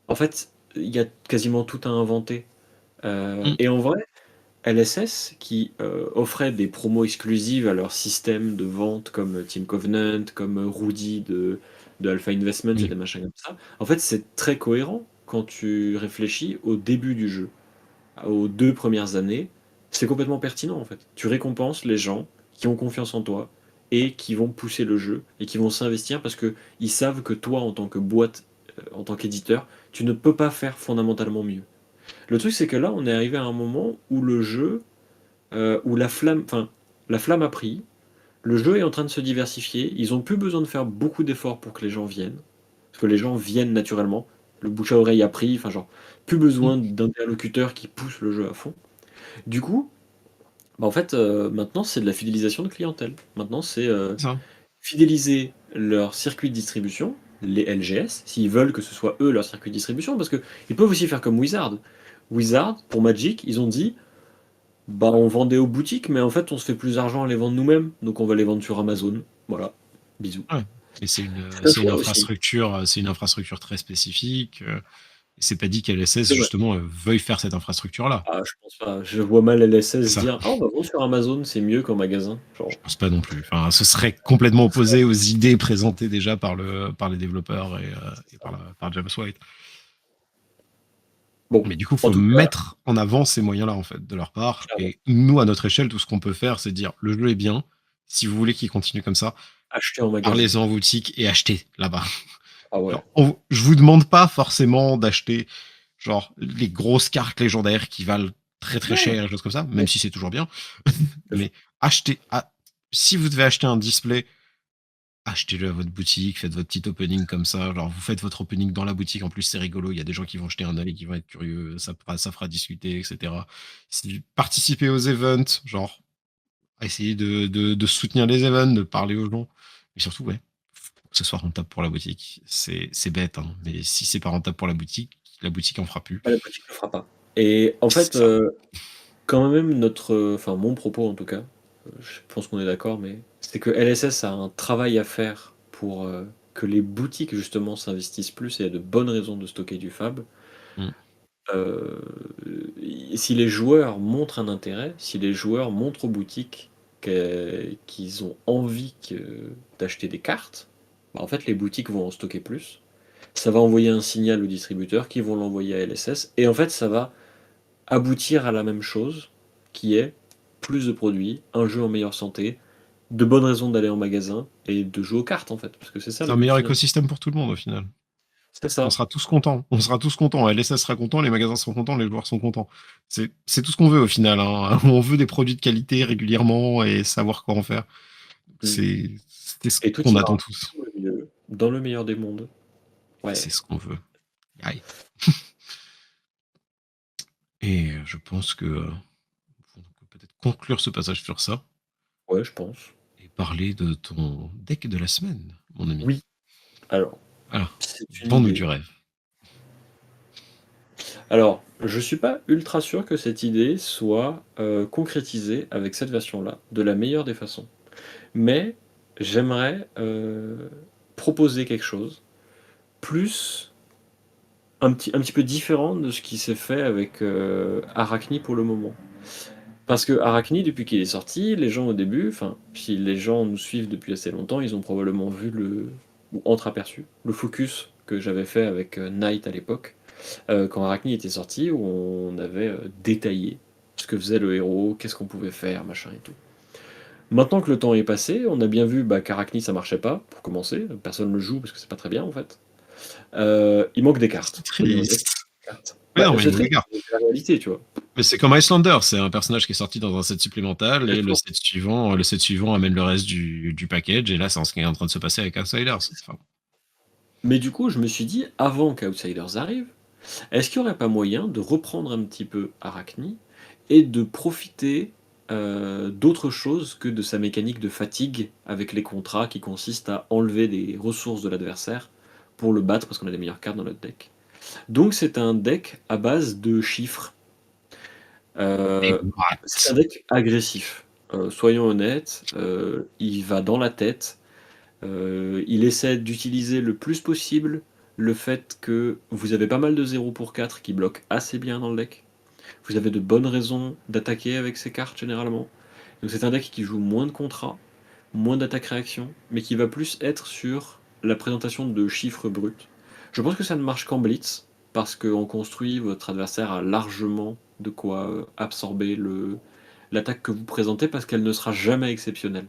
en fait, il y a quasiment tout à inventer, Mm, et en vrai, LSS qui, offrait des promos exclusives à leur système de vente comme Team Covenant, comme, Rudy de Alpha Investments et oui, des machins comme ça. En fait, c'est très cohérent quand tu réfléchis au début du jeu, aux 2 premières années. C'est complètement pertinent, en fait. Tu récompenses les gens qui ont confiance en toi et qui vont pousser le jeu et qui vont s'investir parce qu'ils savent que toi, en tant que boîte, en tant qu'éditeur, tu ne peux pas faire fondamentalement mieux. Le truc, c'est que là, on est arrivé à un moment où le jeu, où la flamme a pris, le jeu est en train de se diversifier, ils ont plus besoin de faire beaucoup d'efforts pour que les gens viennent, parce que les gens viennent naturellement, le bouche à oreille a pris, enfin genre, plus mm, besoin d'interlocuteurs qui poussent le jeu à fond. Du coup, bah en fait, maintenant c'est de la fidélisation de clientèle. Maintenant c'est c'est ça. fidéliser leur circuit de distribution, les LGS, s'ils veulent que ce soit eux leur circuit de distribution, parce que ils peuvent aussi faire comme Wizard. Wizard, pour Magic, ils ont dit bah, on vendait aux boutiques, mais en fait, on se fait plus d'argent à les vendre nous-mêmes, donc on va les vendre sur Amazon. Voilà. Bisous. Ouais. Et C'est un choix aussi. c'est une infrastructure très spécifique. Et c'est pas dit qu'LSS, C'est vrai. justement, veuille faire cette infrastructure-là. Ah, je pense pas. Je vois mal C'est LSS ça. dire ah, on va vendre sur Amazon, c'est mieux qu'en magasin. Je Genre, pense pas non plus. Enfin, ce serait complètement opposé aux idées présentées déjà par les développeurs et par James White. bon, Mais du coup, en faut tout cas, mettre en avant ces moyens-là, en fait, de leur part. clairement, Et nous, à notre échelle, tout ce qu'on peut faire, c'est dire, le jeu est bien. Si vous voulez qu'il continue comme ça, acheter en magasin. parlez-en en boutique et achetez là-bas. Ah ouais. Genre, je vous demande pas forcément d'acheter genre les grosses cartes légendaires qui valent très très Non, cher, des choses comme ça, mais même si c'est toujours bien. bien sûr. Mais achetez, si vous devez acheter un display, achetez-le à votre boutique, faites votre petit opening comme ça. Genre, vous faites votre opening dans la boutique. En plus, c'est rigolo. Il y a des gens qui vont jeter un œil, qui vont être curieux. Ça fera discuter, etc. Si, participez aux events, genre, essayez de soutenir les events, de parler aux gens. Mais surtout, ouais, faut que ce soit rentable pour la boutique. C'est bête, hein. Mais si c'est pas rentable pour la boutique en fera plus. Ah, la boutique le fera pas. Et en C'est fait, ça. quand même enfin mon propos en tout cas, je pense qu'on est d'accord, mais c'est que LSS a un travail à faire pour, que les boutiques justement s'investissent plus et aient de bonnes raisons de stocker du fab. Mm. Si les joueurs montrent un intérêt, si les joueurs montrent aux boutiques qu'ils ont envie d'acheter des cartes, bah, en fait les boutiques vont en stocker plus. Ça va envoyer un signal aux distributeurs qui vont l'envoyer à LSS, et en fait ça va aboutir à la même chose, qui est plus de produits, un jeu en meilleure santé, de bonnes raisons d'aller en magasin et de jouer aux cartes en fait, parce que c'est ça C'est le un but meilleur final. écosystème pour tout le monde au final. C'est On ça. sera tous contents. On sera tous contents. LSS sera content, les magasins seront contents, les joueurs sont contents. C'est tout ce qu'on veut au final, hein. On veut des produits de qualité régulièrement et savoir quoi en faire. Mm. C'est ce Et tout qu'on ira attend tous. dans le meilleur des mondes. Ouais. C'est ce qu'on veut. Aïe. Et je pense que on peut peut-être conclure ce passage sur ça Ouais, je pense. et parler de ton deck de la semaine, mon ami. Oui. Alors, Voilà. c'est une Vends-nous idée. du rêve. Alors, je suis pas ultra sûr que cette idée soit concrétisée avec cette version-là, de la meilleure des façons. Mais j'aimerais proposer quelque chose plus un petit peu différent de ce qui s'est fait avec Arachni pour le moment. Parce que Arachni, depuis qu'il est sorti, les gens au début, enfin, si les gens nous suivent depuis assez longtemps, ils ont probablement vu ou entreaperçu le focus que j'avais fait avec Knight à l'époque, quand Arachni était sorti, où on avait détaillé ce que faisait le héros, qu'est-ce qu'on pouvait faire, machin et tout. Maintenant que le temps est passé, on a bien vu qu'Arachni ça marchait pas, pour commencer, personne ne le joue parce que c'est pas très bien en fait. Il manque des C'est cartes. Il manque des triste. cartes. Ouais, Bah, non, mais c'est il triste, regarde. mais c'est la réalité, tu vois. Mais c'est comme Icelander, c'est un personnage qui est sorti dans un set supplémental et Exactement. le set suivant amène le reste du package et là c'est ce qui est en train de se passer avec Outsiders. Enfin, Mais du coup, je me suis dit, avant qu'Outsiders arrive, est-ce qu'il n'y aurait pas moyen de reprendre un petit peu Arachni et de profiter d'autre chose que de sa mécanique de fatigue avec les contrats qui consiste à enlever des ressources de l'adversaire pour le battre parce qu'on a des meilleures cartes dans notre deck. Donc c'est un deck à base de chiffres. et Euh, c'est un what? deck agressif. Soyons honnêtes, il va dans la tête. Il essaie d'utiliser le plus possible le fait que vous avez pas mal de 0 pour 4 qui bloquent assez bien dans le deck. Vous avez de bonnes raisons d'attaquer avec ces cartes généralement. Donc c'est un deck qui joue moins de contrats, moins d'attaque-réaction, mais qui va plus être sur la présentation de chiffres bruts. Je pense que ça ne marche qu'en blitz, parce qu'en construit, votre adversaire a largement de quoi absorber l'attaque que vous présentez, parce qu'elle ne sera jamais exceptionnelle.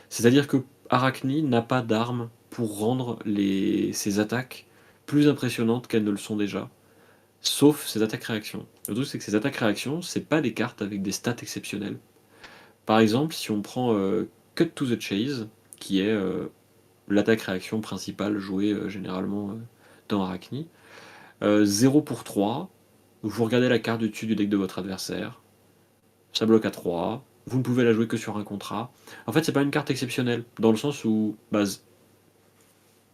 C'est-à-dire que Arachni n'a pas d'arme pour rendre ses attaques plus impressionnantes qu'elles ne le sont déjà, sauf ses attaques-réactions. Le truc, c'est que ses attaques-réactions, c'est pas des cartes avec des stats exceptionnelles. Par exemple, si on prend Cut to the Chase, qui est l'attaque-réaction principale jouée généralement dans Arachni, 0 pour 3, vous regardez la carte du dessus du deck de votre adversaire, ça bloque à 3, vous ne pouvez la jouer que sur un contrat. En fait, c'est pas une carte exceptionnelle, dans le sens où base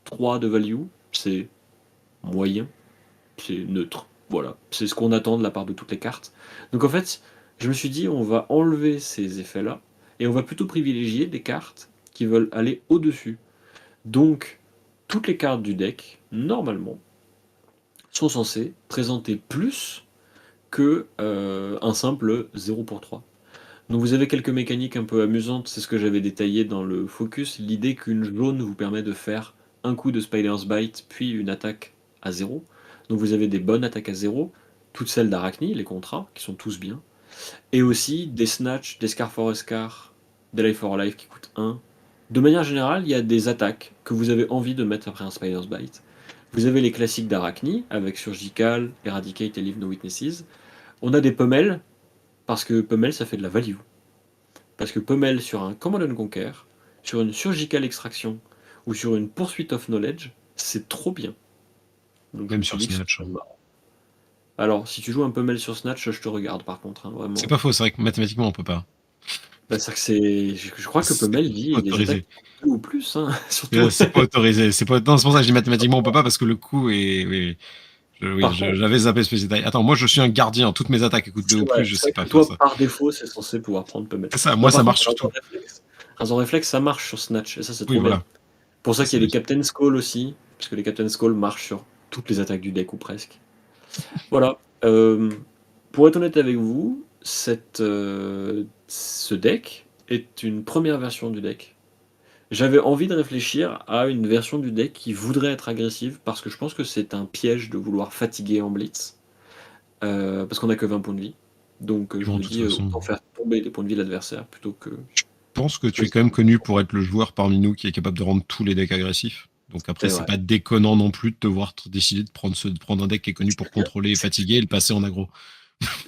3 de value, c'est moyen, c'est neutre. Voilà, c'est ce qu'on attend de la part de toutes les cartes. Donc en fait, je me suis dit, on va enlever ces effets-là, et on va plutôt privilégier des cartes qui veulent aller au-dessus. Donc, toutes les cartes du deck, normalement, sont censées présenter plus que un simple 0 pour 3. Donc vous avez quelques mécaniques un peu amusantes, c'est ce que j'avais détaillé dans le focus, l'idée qu'une jaune vous permet de faire un coup de Spider's Bite, puis une attaque à 0. Donc vous avez des bonnes attaques à 0, toutes celles d'Arachni, les contrats, qui sont tous bien, et aussi des Snatch, des Scar for a Scar, des Life for a Life qui coûtent 1. De manière générale, il y a des attaques que vous avez envie de mettre après un Spider's Bite. Vous avez les classiques d'Arachni, avec Surgical, Eradicate et Leave No Witnesses. On a des Pummel, parce que Pummel ça fait de la value. Parce que Pummel sur un Command and Conquer, sur une Surgical Extraction, ou sur une Poursuite of Knowledge, c'est trop bien. Donc je me Même suis sur dit que c'est Snatch. marrant. Alors, si tu joues un Pummel sur Snatch, je te regarde par contre, hein, C'est vraiment. pas faux, c'est vrai que mathématiquement on peut pas. Bah, c'est que c'est. Je crois que C'est Pummel pas vit des attaques autorisé. 2 ou plus, hein, surtout. C'est pas autorisé. C'est pas... Non, c'est pour ça que je dis mathématiquement on peut pas parce que le coût est. Oui, oui. Oui, Par contre, j'avais zappé Space Jedi. Attends, moi je suis un gardien. Toutes mes attaques écoutent 2 ou plus, je c'est sais vrai pas que faire toi, ça. par défaut, c'est censé pouvoir prendre peu mettre. C'est ça, moi Non, ça par marche contre, surtout. Razor Reflex, ça marche sur Snatch, et ça, c'est Oui, trop bien. voilà. Pour ça Ça, qu'il y c'est a les Captain's Call aussi, parce que les Captain's Call marchent sur toutes les attaques du deck, ou presque. Voilà. Pour être honnête avec vous, ce deck est une première version du deck. J'avais envie de réfléchir à une version du deck qui voudrait être agressive, parce que je pense que c'est un piège de vouloir fatiguer en blitz, parce qu'on n'a que 20 points de vie. Donc je bon, me de toute dis, façon. autant faire tomber les points de vie de l'adversaire plutôt que Je pense que tu es choisir. quand même connu pour être le joueur parmi nous qui est capable de rendre tous les decks agressifs. Donc après, C'est c'est vrai. pas déconnant non plus de te voir décider de prendre un deck qui est connu pour contrôler et fatiguer et le passer en aggro.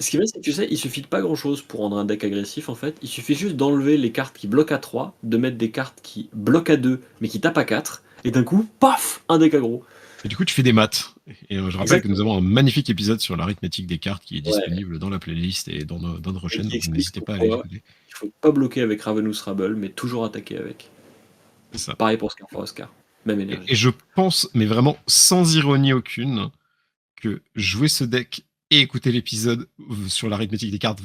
Ce qui est vrai, c'est que tu sais, il suffit de pas grand chose pour rendre un deck agressif en fait. Il suffit juste d'enlever les cartes qui bloquent à 3, de mettre des cartes qui bloquent à 2 mais qui tapent à 4, et d'un coup, paf, un deck aggro. Et du coup, tu fais des maths. Et je rappelle que nous Exactement. avons un magnifique épisode sur l'arithmétique des cartes qui est Ouais. disponible dans la playlist et dans notre Et chaîne, qui donc explique n'hésitez pas à aller pourquoi l'écouter. il faut pas bloquer avec Ravenous Rabble, mais toujours attaquer avec. C'est ça. Pareil pour Scar for Oscar. Même Et énergie. je pense, mais vraiment sans ironie aucune, que jouer ce deck et écouter l'épisode sur l'arithmétique des cartes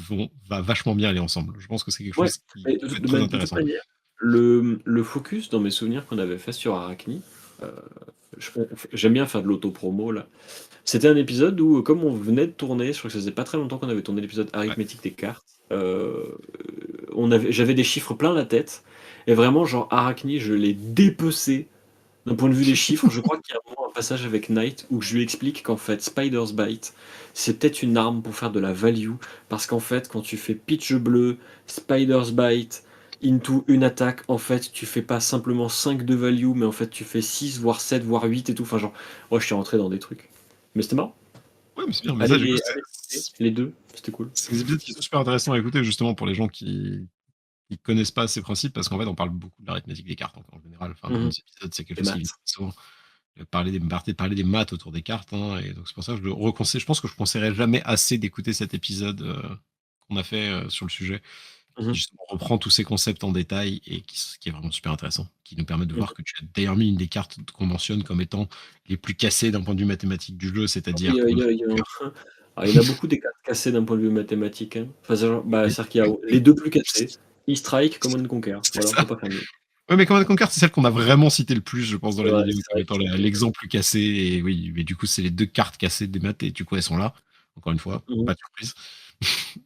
va vachement bien aller ensemble. Je pense que c'est quelque Ouais, chose qui mais peut être très de toute intéressant. manière, le focus dans mes souvenirs qu'on avait fait sur Arachni, euh, j'aime bien faire de l'auto-promo là. C'était un épisode où, comme on venait de tourner, je crois que ça faisait pas très longtemps qu'on avait tourné l'épisode Ouais. arithmétique des cartes, j'avais des chiffres plein la tête, et vraiment, genre, Arachni, je l'ai dépecé d'un point de vue des chiffres. Je crois qu'il y a un moment, un passage avec Knight où je lui explique qu'en fait, Spider's Bite, c'est peut-être une arme pour faire de la value, parce qu'en fait, quand tu fais pitch bleu, Spider's Bite, into une attaque, en fait, tu fais pas simplement 5 de value, mais en fait, tu fais 6 voire 7 voire 8 et tout. Enfin, genre, moi, je suis rentré dans des trucs. Mais c'était marrant. Ouais, mais c'est bien. Mais ça, du coup, Allez écouter les deux, c'était cool. c'est des épisodes qui sont super intéressants à écouter, justement, pour les gens qui connaissent pas ces principes, parce qu'en fait, on parle beaucoup de l'arithmétique des cartes en général. Enfin, dans nos Mhm. épisodes, c'est quelque Les chose qui vient maths. souvent. Parler des maths autour des cartes, hein, et donc c'est pour ça que je le reconseille. Je pense que je ne conseillerais jamais assez d'écouter cet épisode qu'on a fait sur le sujet, qui Mhm. justement reprend tous ces concepts en détail et qui est vraiment super intéressant, qui nous permet de Mhm. voir que tu as d'ailleurs mis une des cartes qu'on mentionne comme étant les plus cassées d'un point de vue mathématique du jeu, c'est-à-dire Oui, Command il y a Conquer. alors, il y en a beaucoup des cartes cassées d'un point de vue mathématique, hein. Enfin, Oui, c'est-à-dire qu'il y a les deux plus cassés, E-Strike, Command Conquer. c'est Voilà, on peut ça. pas faire mieux. Ouais, mais Command Conquer, c'est celle qu'on a vraiment cité le plus, je pense, dans la vidéo, C'est comme vrai que étant c'est l'exemple plus cassé. Et oui, mais du coup, c'est les deux cartes cassées des maths, et du coup, elles sont là. Encore une fois, Mhm. pas de surprise.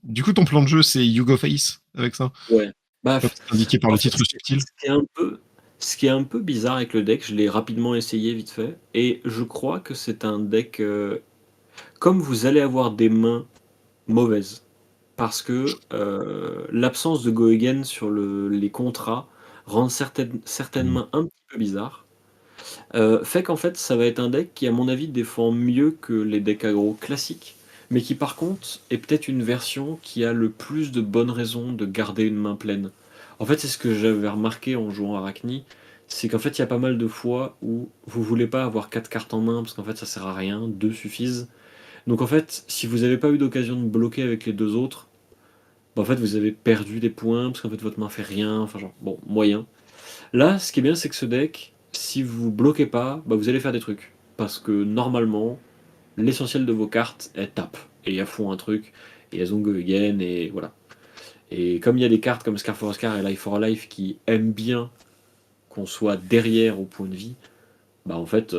Du coup, ton plan de jeu, c'est You Go Face avec ça, Ouais. Bah, comme c'est indiqué par en le fait, titre subtil. ce qui est un peu bizarre avec le deck, je l'ai rapidement essayé vite fait, et je crois que c'est un deck, comme vous allez avoir des mains mauvaises, parce que l'absence de Go Again sur les contrats rend certaines Mm. mains un petit peu bizarres. Fait qu'en fait, ça va être un deck qui, à mon avis, défend mieux que les decks aggro classiques, mais qui par contre est peut-être une version qui a le plus de bonnes raisons de garder une main pleine. En fait, c'est ce que j'avais remarqué en jouant Arachni, c'est qu'en fait, il y a pas mal de fois où vous voulez pas avoir 4 cartes en main, parce qu'en fait, ça sert à rien, 2 suffisent. Donc en fait, si vous n'avez pas eu d'occasion de bloquer avec les deux autres, bah, en fait, vous avez perdu des points, parce qu'en fait, votre main fait rien, enfin genre, bon, moyen. Là, ce qui est bien, c'est que ce deck, si vous bloquez pas, bah vous allez faire des trucs. Parce que normalement, l'essentiel de vos cartes, elles tapent. Et elles font un truc, et elles ont Go Again, et voilà. Et comme il y a des cartes comme Scar for Scar et Life for Life qui aiment bien qu'on soit derrière au point de vie, bah en fait,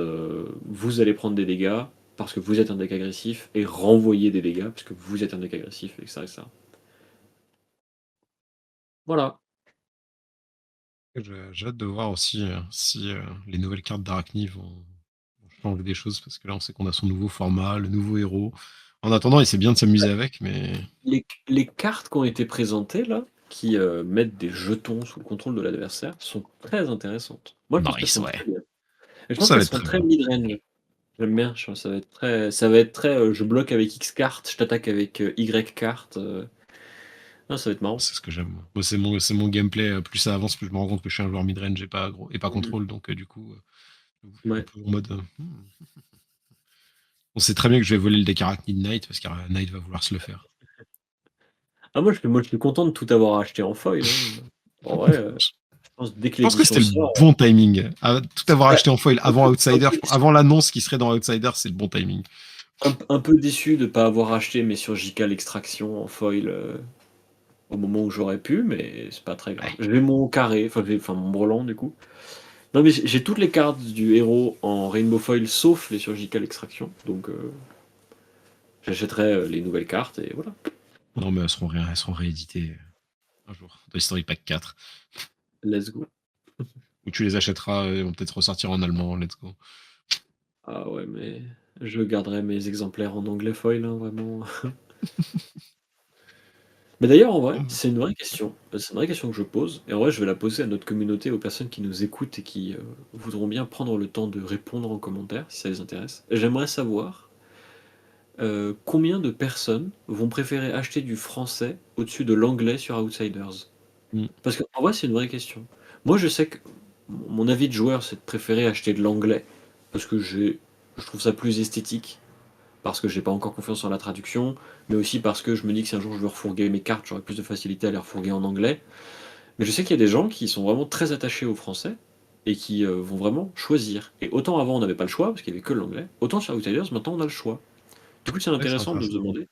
vous allez prendre des dégâts parce que vous êtes un deck agressif, et renvoyer des dégâts parce que vous êtes un deck agressif, etc. Voilà. J'ai hâte de voir aussi si les nouvelles cartes d'Arachni vont changer des choses, parce que là, on sait qu'on a son nouveau format, le nouveau héros. En attendant, il c'est bien de s'amuser avec, mais Les cartes qui ont été présentées là, qui mettent des jetons sous le contrôle de l'adversaire, sont très intéressantes. Moi, je pense qu'elles nice, sont ouais. très bien. Et je pense Ça va qu'elles être sont très très bien. mid-range. J'aime bien. Ça va être très. Je bloque avec X cartes, je t'attaque avec Y cartes. Non, ça va être marrant. C'est ce que j'aime. Moi, c'est mon gameplay. Plus ça avance, plus je me rends compte que je suis un joueur mid-range et pas Mhm. contrôle. Donc, du coup, je suis un Ouais. peu en mode. On sait très bien que je vais voler le deck Arachnid Knight, parce que Knight va vouloir se le faire. Ah, moi, je suis content de tout avoir acheté en foil, hein. En vrai, je pense que dès que Je pense que l'édition c'était le sort. bon timing. Tout avoir Ouais, acheté en foil un avant peu Outsider, déçu. avant l'annonce qui serait dans Outsider, c'est le bon timing. un peu déçu de pas avoir acheté mes surgicales extraction en foil, au moment où j'aurais pu, mais c'est pas très grave. Ouais. J'ai mon carré, enfin mon brelan du coup. Non mais j'ai toutes les cartes du héros en rainbow foil sauf les surgicales extraction, donc j'achèterai les nouvelles cartes et voilà. Non, mais elles seront rééditées un jour. Toy Story Pack 4. Let's go. Ou tu les achèteras, ils vont peut-être ressortir en allemand, let's go. Ah ouais, mais je garderai mes exemplaires en anglais foil, hein, vraiment. Mais d'ailleurs, en vrai, Bon, c'est une vraie question. C'est une vraie question que je pose. Et en vrai, je vais la poser à notre communauté, aux personnes qui nous écoutent et qui voudront bien prendre le temps de répondre en commentaire, si ça les intéresse. J'aimerais savoir combien de personnes vont préférer acheter du français au-dessus de l'anglais sur Outsiders? mm. Parce qu'en vrai, c'est une vraie question. Moi, je sais que mon avis de joueur, c'est de préférer acheter de l'anglais, parce que je trouve ça plus esthétique, parce que j'ai pas encore confiance en la traduction, mais aussi parce que je me dis que si un jour je veux refourguer mes cartes, j'aurai plus de facilité à les refourguer en anglais. Mais je sais qu'il y a des gens qui sont vraiment très attachés au français et qui vont vraiment choisir. Et autant avant on n'avait pas le choix parce qu'il n'y avait que l'anglais, autant sur Outsiders maintenant on a le choix. Du coup c'est Ouais, c'est intéressant de se intéressant. demander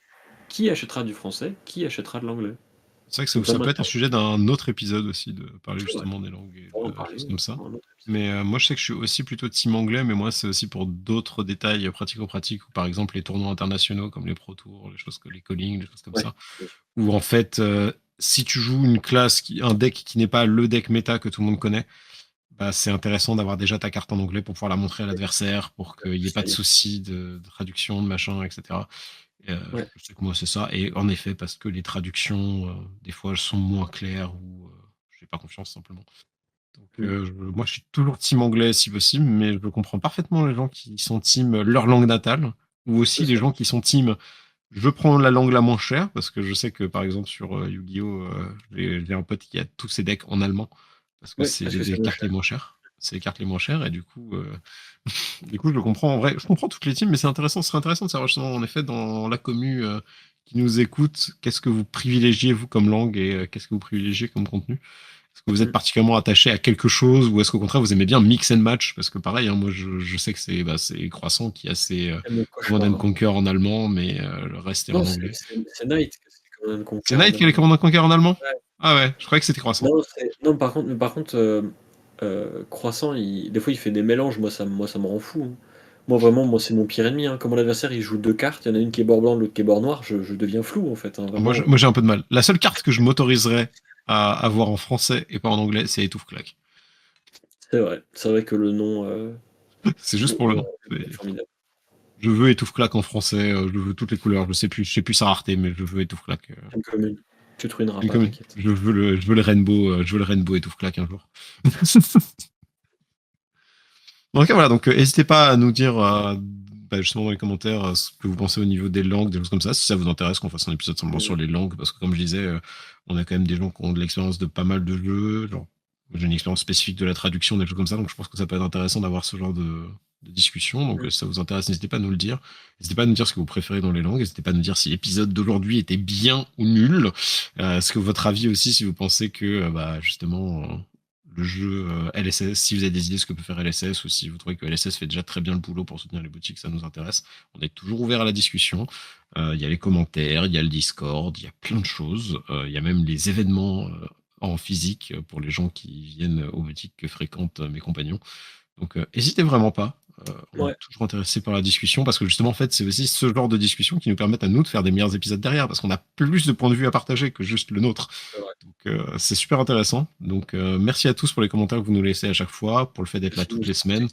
qui achètera du français, qui achètera de l'anglais. C'est vrai que Donc ça ça peut être un m'intéresse. sujet d'un autre épisode aussi, de parler Ouais, justement des langues et on va en de parler choses comme ça. dans un autre épisode. Mais moi, je sais que je suis aussi plutôt team anglais, mais moi, c'est aussi pour d'autres détails pratico-pratiques, ou par exemple les tournois internationaux comme les Pro Tours, les calling, les choses comme Ouais, ça. bien sûr. Où en fait, si tu joues un deck qui n'est pas le deck méta que tout le monde connaît, bah, c'est intéressant d'avoir déjà ta carte en anglais pour pouvoir la montrer à l'adversaire, pour qu'il n'y ait pas Ça de y est. soucis de traduction, de machin, etc. Ouais. Je sais que moi, c'est ça. Et en effet, parce que les traductions, des fois, elles sont moins claires ou j'ai pas confiance simplement. Donc, Mm. moi, je suis toujours team anglais si possible, mais je comprends parfaitement les gens qui sont team leur langue natale, ou aussi C'est les ça. gens qui sont team je prends la langue la moins chère, parce que je sais que par exemple sur Yu-Gi-Oh! J'ai un pote qui a tous ses decks en allemand, parce que Ouais, c'est parce que c'est les moins cartes les cher. moins chères. C'est les cartes les moins chères, et du coup, du coup, je le comprends en vrai. Je comprends toutes les teams, mais ce serait intéressant de savoir justement, en effet, dans la commu qui nous écoute, qu'est-ce que vous privilégiez, vous, comme langue, et qu'est-ce que vous privilégiez comme contenu? Est-ce que vous êtes Mm. particulièrement attaché à quelque chose, ou est-ce qu'au contraire, vous aimez bien mix and match? Parce que pareil, hein, moi, je sais que c'est Croissant qui a ses C'est mon Command and cauchemar. Conquer en allemand, mais le reste est Non, en anglais. c'est Knight, c'est quand même C'est Conquer en Knight qui a les allemand. Command and Conquer en allemand? Ouais. Ah ouais, je croyais que c'était Croissant. Non, non, par contre, Croissant, des fois, il fait des mélanges. Moi, ça me rend fou, hein. Moi, vraiment, moi, c'est mon pire ennemi, hein. Quand mon adversaire, il joue deux cartes, il y en a une qui est bord blanc, l'autre qui est bord noir, je deviens flou, en fait, hein, Moi, vraiment. moi, j'ai un peu de mal. La seule carte que je m'autoriserais à avoir en français et pas en anglais, c'est Étouffe Claque. C'est vrai. C'est vrai que C'est juste pour le nom. est formidable. Je veux Étouffe Claque en français, je veux toutes les couleurs. Je sais plus sa rareté, mais je veux Étouffe Claque. C'est une commune. Tu te ruineras Une pas, commune. t'inquiète. Je veux le rainbow Étouffe Claque un jour. Donc voilà, donc n'hésitez pas à nous dire justement dans les commentaires ce que vous pensez au niveau des langues, des choses comme ça, si ça vous intéresse qu'on fasse un épisode simplement sur Mm. les langues, parce que comme je disais, on a quand même des gens qui ont de l'expérience de pas mal de jeux, genre j'ai une expérience spécifique de la traduction, des choses comme ça, donc je pense que ça peut être intéressant d'avoir ce genre de discussion, donc Mm. si ça vous intéresse, n'hésitez pas à nous le dire, n'hésitez pas à nous dire ce que vous préférez dans les langues, n'hésitez pas à nous dire si l'épisode d'aujourd'hui était bien ou nul, ce que votre avis aussi, si vous pensez que justement le jeu LSS, si vous avez des idées de ce que peut faire LSS, ou si vous trouvez que LSS fait déjà très bien le boulot pour soutenir les boutiques, ça nous intéresse. On est toujours ouvert à la discussion. Il y a les commentaires, il y a le Discord, il y a plein de choses. Il y a même les événements en physique pour les gens qui viennent aux boutiques que fréquentent mes compagnons. Donc, n'hésitez vraiment pas. On est Ouais. toujours intéressé par la discussion parce que justement, en fait, c'est aussi ce genre de discussion qui nous permettent à nous de faire des meilleurs épisodes derrière parce qu'on a plus de points de vue à partager que juste le nôtre. C'est vrai. Donc, c'est super intéressant. Donc, merci à tous pour les commentaires que vous nous laissez à chaque fois, pour le fait d'être là Merci de nous toutes les écouter. semaines,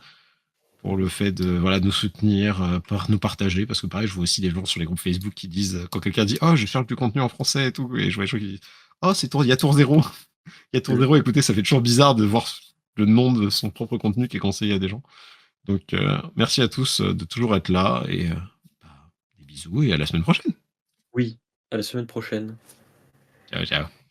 pour le fait de nous soutenir, par nous partager. Parce que pareil, je vois aussi des gens sur les groupes Facebook qui disent, quand quelqu'un dit, oh, je cherche du contenu en français et tout, et je vois des gens qui disent, oh, il y a Tour Zéro. Il y a Tour Mm. Zéro. Écoutez, ça fait toujours bizarre de voir le nom de son propre contenu qui est conseillé à des gens. Donc, merci à tous de toujours être là et des bisous et à la semaine prochaine. Oui. À la semaine prochaine. Ciao, ciao.